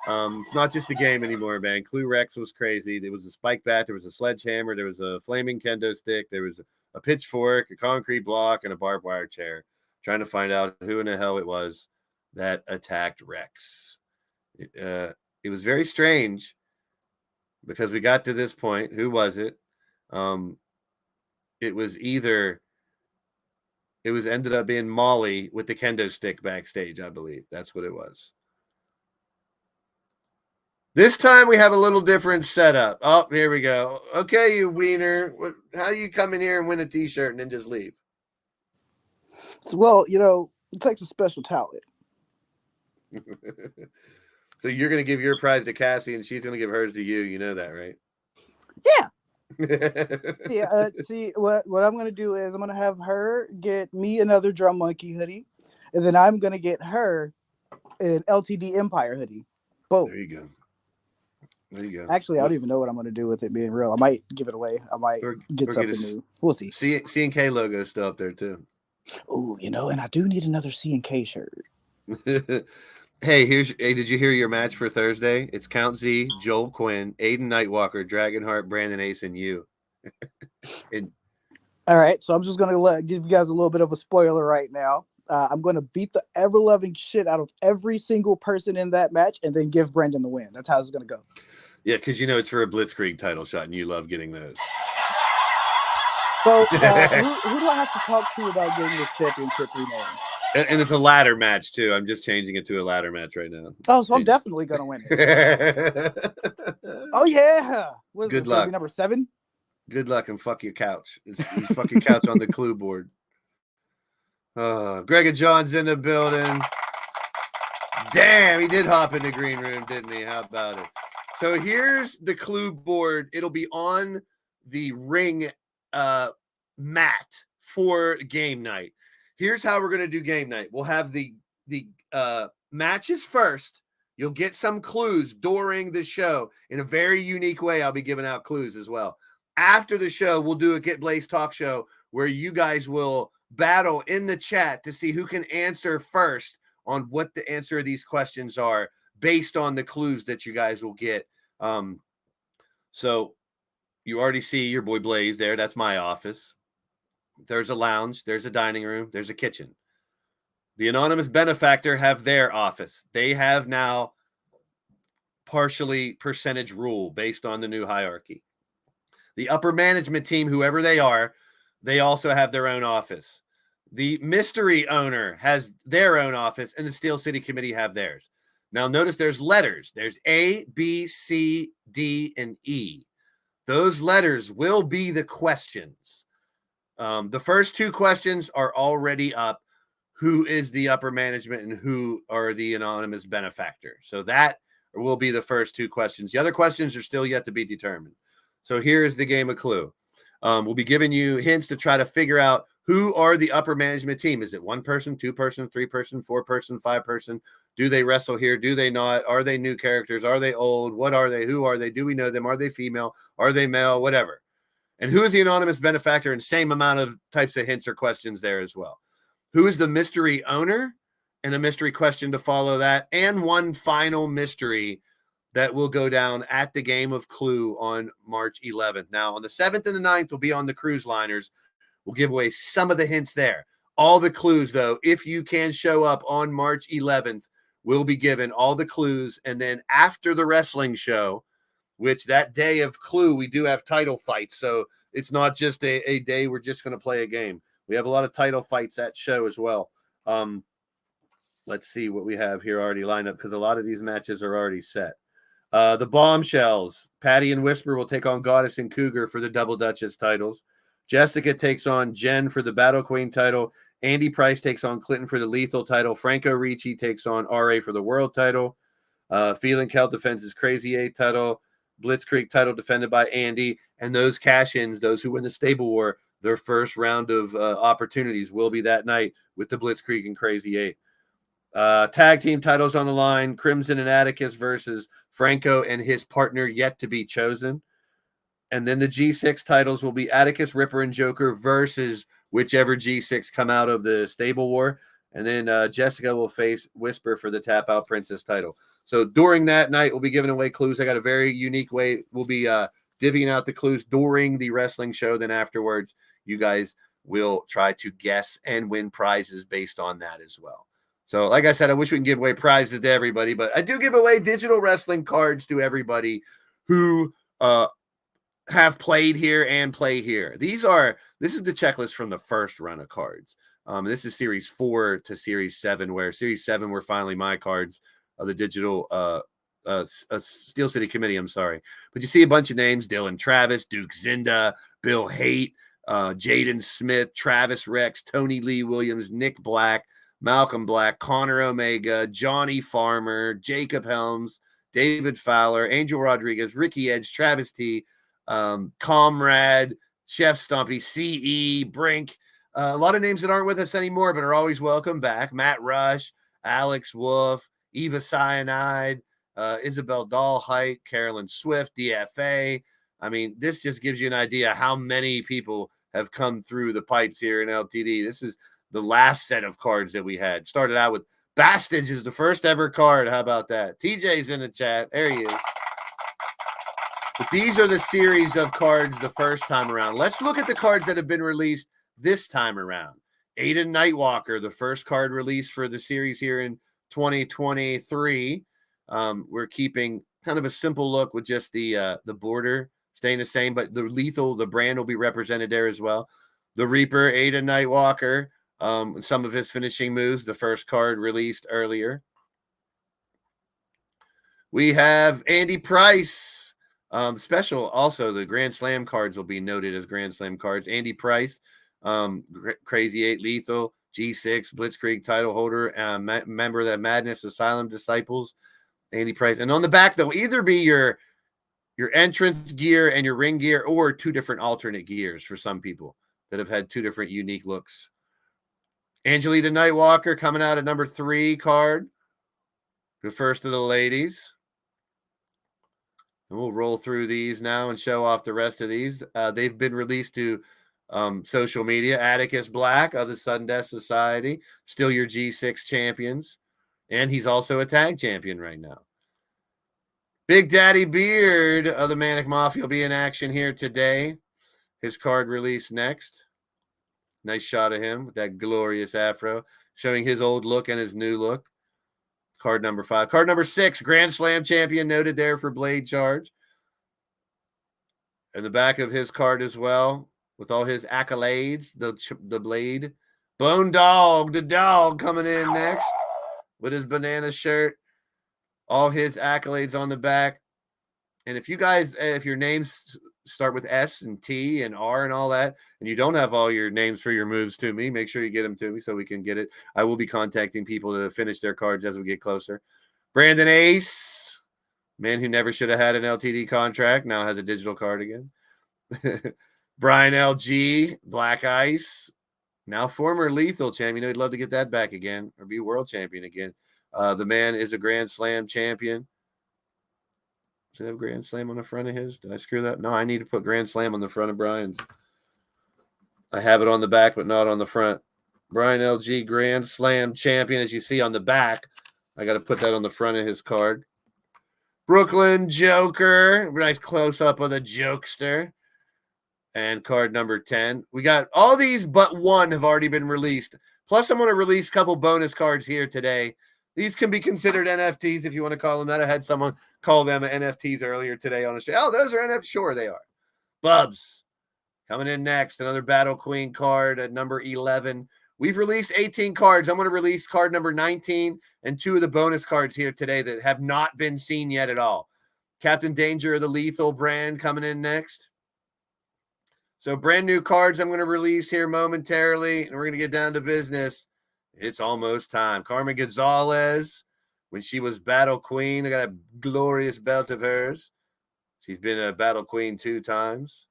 it's not just a game anymore, man. Clue Rex was crazy. There was a spike bat, there was a sledgehammer, there was a flaming kendo stick, there was a pitchfork, a concrete block, and a barbed wire chair. Trying to find out who in the hell it was that attacked Rex. It was very strange because we got to this point. Who was it? It ended up being Molly with the kendo stick backstage, I believe. That's what it was. This time we have a little different setup. Oh, here we go. Okay, you wiener. How you come in here and win a t-shirt and then just leave? Well, it takes a special talent. So you're going to give your prize to Cassie and she's going to give hers to you. You know that, right? Yeah. See, what I'm going to do is I'm going to have her get me another Drum Monkey hoodie, and then I'm going to get her an LTD Empire hoodie. Boom. There you go. Actually, I don't even know what I'm going to do with it being real. I might give it away. I might get something new. We'll see. C&K logo still up there too. Oh, and I do need another C&K shirt. Hey, did you hear your match for Thursday? It's Count Z, Joel Quinn, Aiden Nightwalker, Dragonheart, Brandon Ace, and you. All right, so I'm just going to give you guys a little bit of a spoiler right now. I'm going to beat the ever-loving shit out of every single person in that match and then give Brandon the win. That's how it's going to go. Yeah, because it's for a Blitzkrieg title shot, and you love getting those. So, who do I have to talk to about getting this championship renamed? And it's a ladder match, too. I'm just changing it to a ladder match right now. Oh, so I'm definitely going to win it. Oh, yeah. What is Good this, luck. Number 7? Good luck and fuck your couch. It's fuck your couch on the clue board. Greg and John's in the building. Damn, he did hop in the green room, didn't he? How about it? So here's the clue board. It'll be on the ring mat for game night. Here's how we're going to do game night. We'll have the matches first. You'll get some clues during the show. In a very unique way, I'll be giving out clues as well. After the show, we'll do a Get Blaised talk show where you guys will battle in the chat to see who can answer first on what the answer of these questions are based on the clues that you guys will get. So you already see your boy Blaze there. That's my office. There's a lounge. There's a dining room. There's a kitchen. The anonymous benefactor have their office. They have now partially percentage rule based on the new hierarchy. The upper management team, whoever they are, they also have their own office. The mystery owner has their own office, and the Steel City Committee have theirs. Now, notice there's letters. There's A, B, C, D, and E. Those letters will be the questions. The first two questions are already up. Who is the upper management and who are the anonymous benefactor? So that will be the first two questions. The other questions are still yet to be determined. So here is the game of Clue. We'll be giving you hints to try to figure out who are the upper management team. Is it 1 person, 2 person, 3 person, 4 person, 5 person? Do they wrestle here? Do they not? Are they new characters? Are they old? What are they? Who are they? Do we know them? Are they female? Are they male? Whatever. And who is the anonymous benefactor? And same amount of types of hints or questions there as well. Who is the mystery owner? And a mystery question to follow that. And one final mystery that will go down at the game of Clue on March 11th. Now, on the 7th and the 9th, we'll be on the cruise liners. We'll give away some of the hints there. All the clues, though, if you can show up on March 11th, we'll be given all the clues. And then after the wrestling show, which that day of Clue, we do have title fights. So it's not just a day we're just going to play a game. We have a lot of title fights at show as well. Let's see what we have here already lined up because a lot of these matches are already set. The Bombshells, Patty and Whisper will take on Goddess and Cougar for the Double Duchess titles. Jessica takes on Jen for the Battle Queen title. Andy Price takes on Clinton for the Lethal title. Franco Ricci takes on RA for the World title. Feeling Kel defends his Crazy 8 title. Blitzkrieg title defended by Andy. And those cash-ins, those who win the Stable War, their first round of opportunities will be that night with the Blitzkrieg and Crazy 8. Tag team titles on the line, Crimson and Atticus versus Franco and his partner yet to be chosen. And then the G6 titles will be Atticus, Ripper, and Joker versus whichever G6 come out of the Stable War. And then Jessica will face Whisper for the Tap Out Princess title. So during that night, we'll be giving away clues. I got a very unique way. We'll be divvying out the clues during the wrestling show. Then afterwards, you guys will try to guess and win prizes based on that as well. So like I said, I wish we can give away prizes to everybody, but I do give away digital wrestling cards to everybody who have played here and play here. This is the checklist from the first run of cards. This is series 4 to series 7, where series 7 were finally my cards of the digital Steel City Committee. I'm sorry. But you see a bunch of names: Dylan Travis, Duke Zinda, Bill Haight, Jaden Smith, Travis Rex, Tony Lee Williams, Nick Black, Malcolm Black, Connor Omega, Johnny Farmer, Jacob Helms, David Fowler, Angel Rodriguez, Ricky Edge, Travis T, Comrade, Chef Stumpy, CE, Brink. A lot of names that aren't with us anymore, but are always welcome back. Matt Rush, Alex Wolf, Eva Cyanide, Isabel Dahlheit, Carolyn Swift, DFA. I mean, this just gives you an idea how many people have come through the pipes here in LTD. This is the last set of cards that we had. Started out with Bastage is the first ever card. How about that? TJ's in the chat. There he is. But these are the series of cards the first time around. Let's look at the cards that have been released this time around. Aiden Nightwalker, the first card released for the series here in 2023. We're keeping kind of a simple look with just the border staying the same, but the Lethal, the brand will be represented there as well. The Reaper, Aiden Nightwalker, some of his finishing moves, the first card released earlier. We have Andy Price. Special also, the Grand Slam cards will be noted as Grand Slam cards. Andy Price, Crazy 8 Lethal, G6 Blitzkrieg title holder, member of that Madness Asylum Disciples, Andy Price. And on the back, they'll either be your entrance gear and your ring gear, or 2 different alternate gears for some people that have had 2 different unique looks. Angelita Nightwalker coming out at number 3 card, the first of the ladies. And we'll roll through these now and show off the rest of these. They've been released to social media. Atticus Black of the Sudden Death Society, still your G6 champions. And he's also a tag champion right now. Big Daddy Beard of the Manic Mafia will be in action here today. His card released next. Nice shot of him with that glorious afro, showing his old look and his new look. Card number 5. Card number 6, Grand Slam champion, noted there for Blade Charge. And the back of his card as well, with all his accolades, the Blade. Bone Dog, the dog, coming in next with his banana shirt. All his accolades on the back. And if you guys, if your names start with S and T and R and all that, and you don't have all your names for your moves to me, make sure you get them to me so we can get it. I will be contacting people to finish their cards as we get closer. Brandon Ace, man who never should have had an LTD contract, now has a digital card again. Brian LG, Black Ice, now former Lethal champion. You know, he'd love to get that back again or be world champion again. The man is a Grand Slam champion. Does it have Grand Slam on the front of his? Did I screw that? No, I need to put Grand Slam on the front of Brian's. I have it on the back, but not on the front. Brian LG, Grand Slam champion, as you see on the back. I got to put that on the front of his card. Brooklyn Joker, nice close-up of the jokester. And card number 10. We got all these but one have already been released. Plus, I'm going to release a couple bonus cards here today. These can be considered NFTs if you want to call them that. I had someone call them NFTs earlier today on the show. Oh, those are NFTs. Sure, they are. Bubs coming in next. Another Battle Queen card at number 11. We've released 18 cards. I'm going to release card number 19 and 2 of the bonus cards here today that have not been seen yet at all. Captain Danger of the Lethal brand coming in next. So brand new cards I'm going to release here momentarily, and we're going to get down to business. It's almost time. Carmen Gonzalez, when she was Battle Queen, I got a glorious belt of hers. She's been a battle queen 2 times.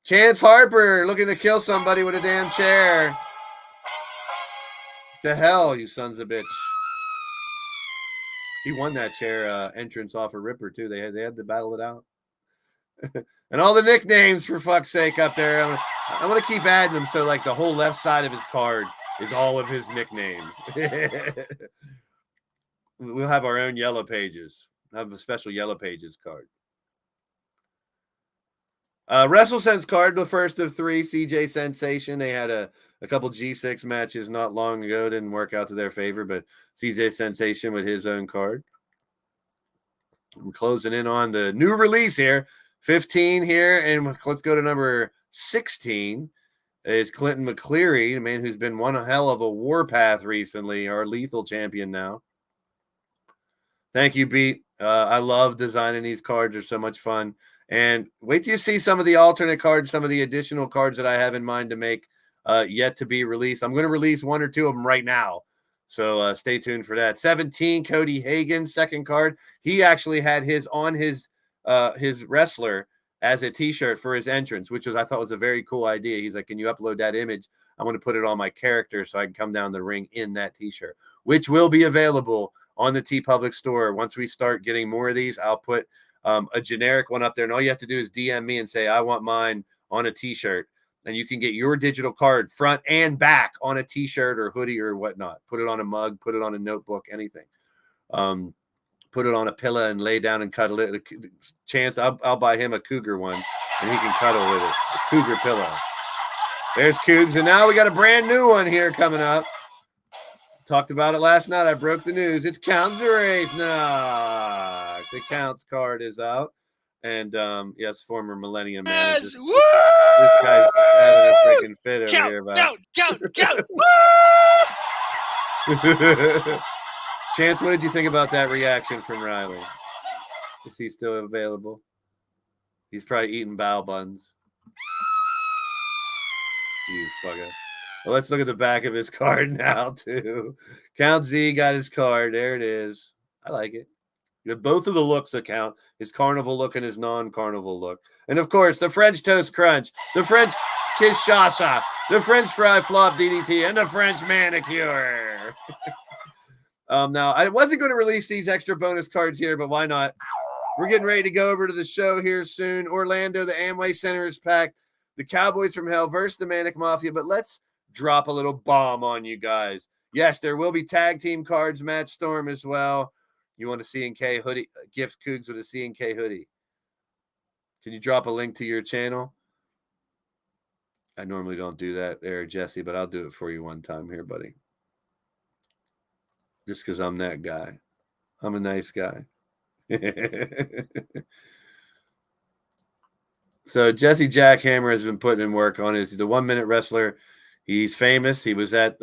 Chance Harper looking to kill somebody with a damn chair. The hell, you sons of bitch. He won that chair entrance off of Ripper, too. They had to battle it out. And all the nicknames, for fuck's sake, up there. I'm going to keep adding them so, like, the whole left side of his card is all of his nicknames. We'll have our own yellow pages. I have a special yellow pages card. WrestleSense card, the first of 3, CJ Sensation. They had a couple G6 matches not long ago. Didn't work out to their favor, but CJ Sensation with his own card. I'm closing in on the new release here. 15 here, and let's go to number 16. Is Clinton McCleary, the man who's been one hell of a warpath recently, our lethal champion now. Thank you, Beat. I love designing these cards. They're so much fun. And wait till you see some of the alternate cards, some of the additional cards that I have in mind to make yet to be released. I'm going to release 1 or 2 of them right now. So stay tuned for that. 17, Cody Hagen, second card. He actually had his on his wrestler as a t-shirt for his entrance, which I thought was a very cool idea. He's like, can you upload that image? I want to put it on my character so I can come down the ring in that t-shirt, which will be available on the TeePublic store. Once we start getting more of these, I'll put a generic one up there, and all you have to do is DM me and say, I want mine on a t-shirt, and you can get your digital card front and back on a t-shirt or hoodie or whatnot. Put it on a mug, put it on a notebook, anything. Put it on a pillow and lay down and cuddle it. Chance, I'll buy him a cougar one, and he can cuddle with it. A cougar pillow. There's Cougs, and now we got a brand new one here coming up. Talked about it last night. I broke the news. It's Count Zurate. Nah, the Counts card is out. And, yes, former Millennium Man. Yes, this guy's having a freaking fit over here. Count. Woo! Chance, what did you think about that reaction from Riley? Is he still available? He's probably eating bao buns. You fucker. Well, let's look at the back of his card now, too. Count Z got his card. There it is. I like it. You have both of the looks account, his carnival look and his non-carnival look. And, of course, the French Toast Crunch, the French Kinshasa, the French Fry Flop DDT, and the French Manicure. Now, I wasn't going to release these extra bonus cards here, but why not? We're getting ready to go over to the show here soon. Orlando, the Amway Center is packed. The Cowboys from Hell versus the Manic Mafia. But let's drop a little bomb on you guys. Yes, there will be tag team cards, Match Storm as well. You want a C&K hoodie, gift Cougs with a C&K hoodie. Can you drop a link to your channel? I normally don't do that there, Jesse, but I'll do it for you one time here, buddy. Just because I'm that guy. I'm a nice guy. So Jesse Jackhammer has been putting in work on his. He's a 1-minute wrestler. He's famous. He was at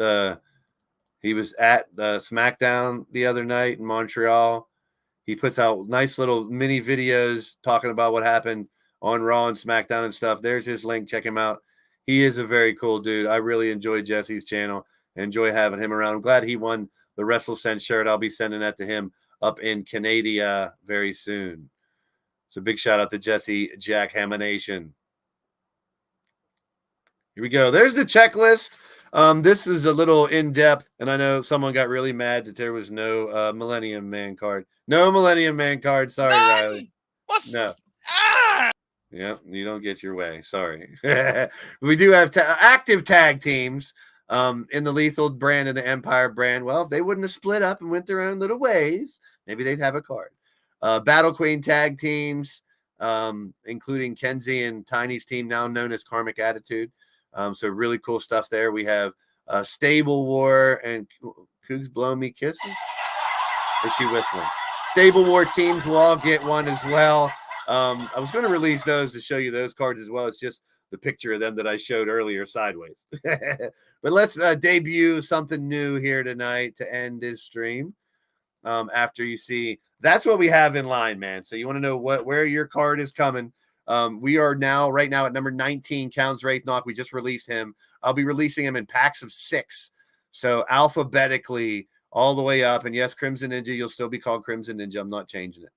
SmackDown the other night in Montreal. He puts out nice little mini videos talking about what happened on Raw and SmackDown and stuff. There's his link. Check him out. He is a very cool dude. I really enjoy Jesse's channel. I enjoy having him around. I'm glad he won the WrestleSense shirt. I'll be sending that to him up in Canada very soon. So big shout out to Jesse Jackhammer Nation. Here we go. There's the checklist. This is a little in-depth, and I know someone got really mad that there was no Millennium Man card. No Millennium Man card. Sorry, Riley. No. Yep, you don't get your way. Sorry. We do have active tag teams in the Lethal brand and the Empire brand. Well, if they wouldn't have split up and went their own little ways, maybe they'd have a card. Battle Queen tag teams, including Kenzie and Tiny's team, now known as Karmic Attitude. So really cool stuff there. We have Stable War and Cougs blow me kisses. Or is she whistling? Stable War teams will all get one as well. I was going to release those to show you those cards as well. It's just the picture of them that I showed earlier sideways. But let's debut something new here tonight to end this stream. After you see, that's what we have in line, man. So you want to know where your card is coming. We are right now at number 19, Counts Wraithnock. We just released him. I'll be releasing him in packs of 6. So alphabetically all the way up. And yes, Crimson Ninja, you'll still be called Crimson Ninja. I'm not changing it.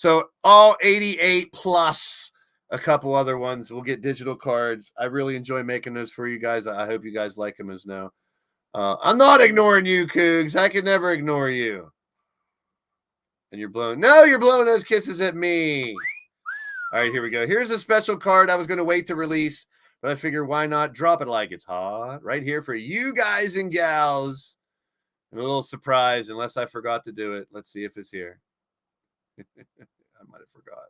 So all 88 plus a couple other ones. We'll get digital cards. I really enjoy making those for you guys. I hope you guys like them as now. I'm not ignoring you, Cougs. I can never ignore you. And you're blowing. No, you're blowing those kisses at me. All right, here we go. Here's a special card I was going to wait to release, but I figure why not drop it like it's hot right here for you guys and gals. And a little surprise, unless I forgot to do it. Let's see if it's here. I might have forgot.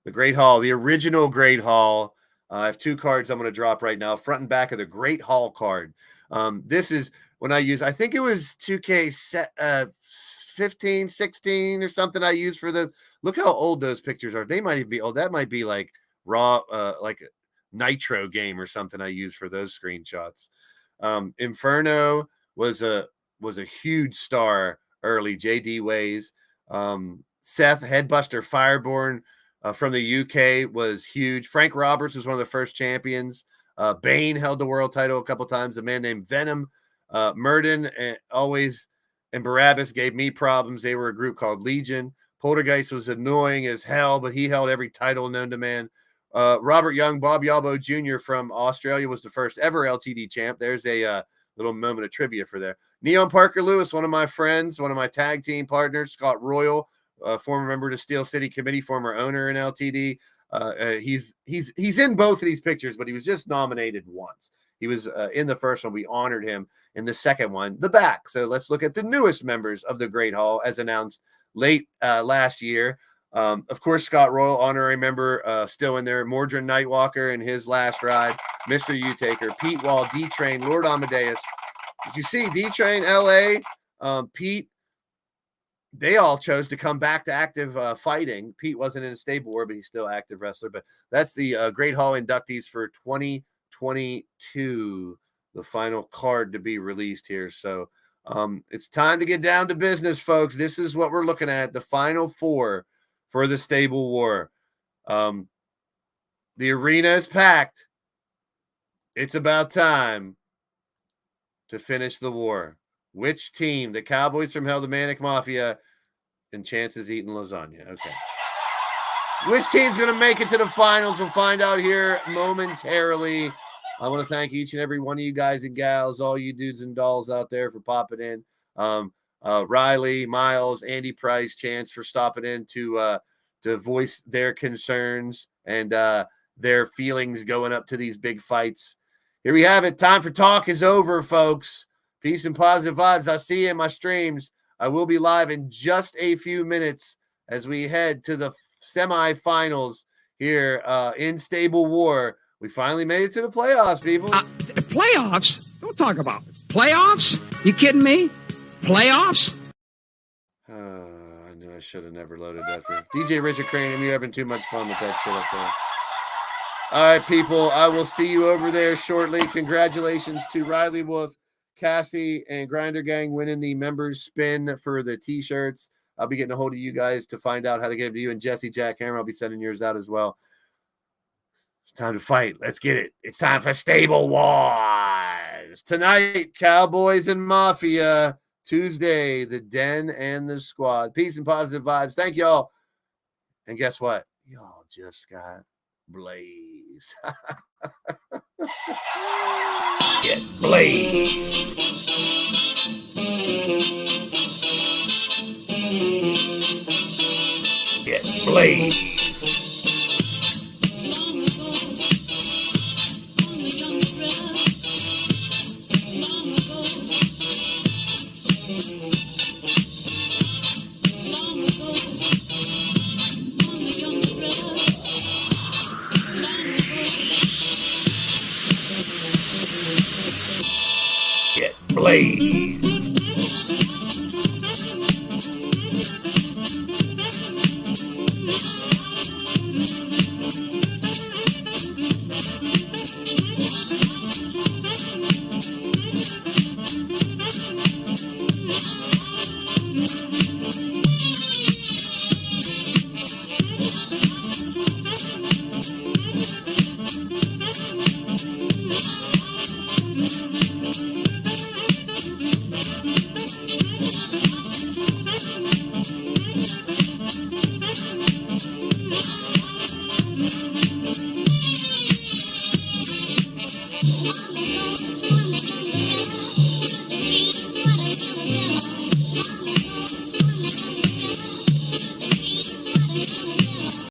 The Great Hall, the original Great Hall. I have two cards I'm going to drop right now. Front and back of the Great Hall card. This is when I use, I think it was 2K 15, 16 or something I used for the. Look how old those pictures are. They might even be old. That might be like raw, like a Nitro game or something I used for those screenshots. Inferno was a huge star early. JD Ways. Seth Headbuster Fireborn from the UK was huge. Frank Roberts was one of the first champions. Bane held the world title a couple times. A man named Venom, Murden, and Barabbas gave me problems. They were a group called Legion. Poltergeist was annoying as hell, but he held every title known to man. Robert Young, Bob Yalbo Jr. from Australia was the first ever LTD champ. There's a little moment of trivia for there. Neon Parker Lewis, one of my friends, one of my tag team partners. Scott Royal, former member of the Steel City Committee, former owner in LTD. He's in both of these pictures, but he was just nominated once. He was in the first one. We honored him in the second one, the back. So let's look at the newest members of the Great Hall as announced late last year. Of course, Scott Royal, honorary member, still in there. Mordred Nightwalker in his last ride. Mr. U-Taker, Pete Wall, D-Train, Lord Amadeus. Did you see D-Train, LA, Pete? They all chose to come back to active fighting. Pete wasn't in a stable war, but he's still active wrestler. But that's the Great Hall inductees for 2022, the final card to be released here. So it's time to get down to business, folks. This is what we're looking at, the final four for the stable war. The arena is packed. It's about time to finish the war. Which team? The Cowboys from Hell, the Manic Mafia, and Chance's eating lasagna. Okay. Which team's going to make it to the finals? We'll find out here momentarily. I want to thank each and every one of you guys and gals, all you dudes and dolls out there for popping in. Riley, Miles, Andy Price, Chance for stopping in to voice their concerns and their feelings going up to these big fights. Here we have it. Time for talk is over, folks. Peace and positive vibes. I'll see you in my streams. I will be live in just a few minutes as we head to the semifinals here in Stable War. We finally made it to the playoffs, people. Playoffs? Don't talk about it. Playoffs? You kidding me? Playoffs? I knew I should have never loaded that for DJ Richard Crane. You're having too much fun with that shit up there. All right, people. I will see you over there shortly. Congratulations to Riley Wolf, Cassie, and Grinder Gang winning the members spin for the T-shirts. I'll be getting a hold of you guys to find out how to get them to you. And Jesse Jackhammer, I'll be sending yours out as well. It's time to fight. Let's get it. It's time for Stable Wars. Tonight, Cowboys and Mafia. Tuesday, the Den and the Squad. Peace and positive vibes. Thank y'all. And guess what? Y'all just got blazed. Get blazed. Get blazed. Get blazed.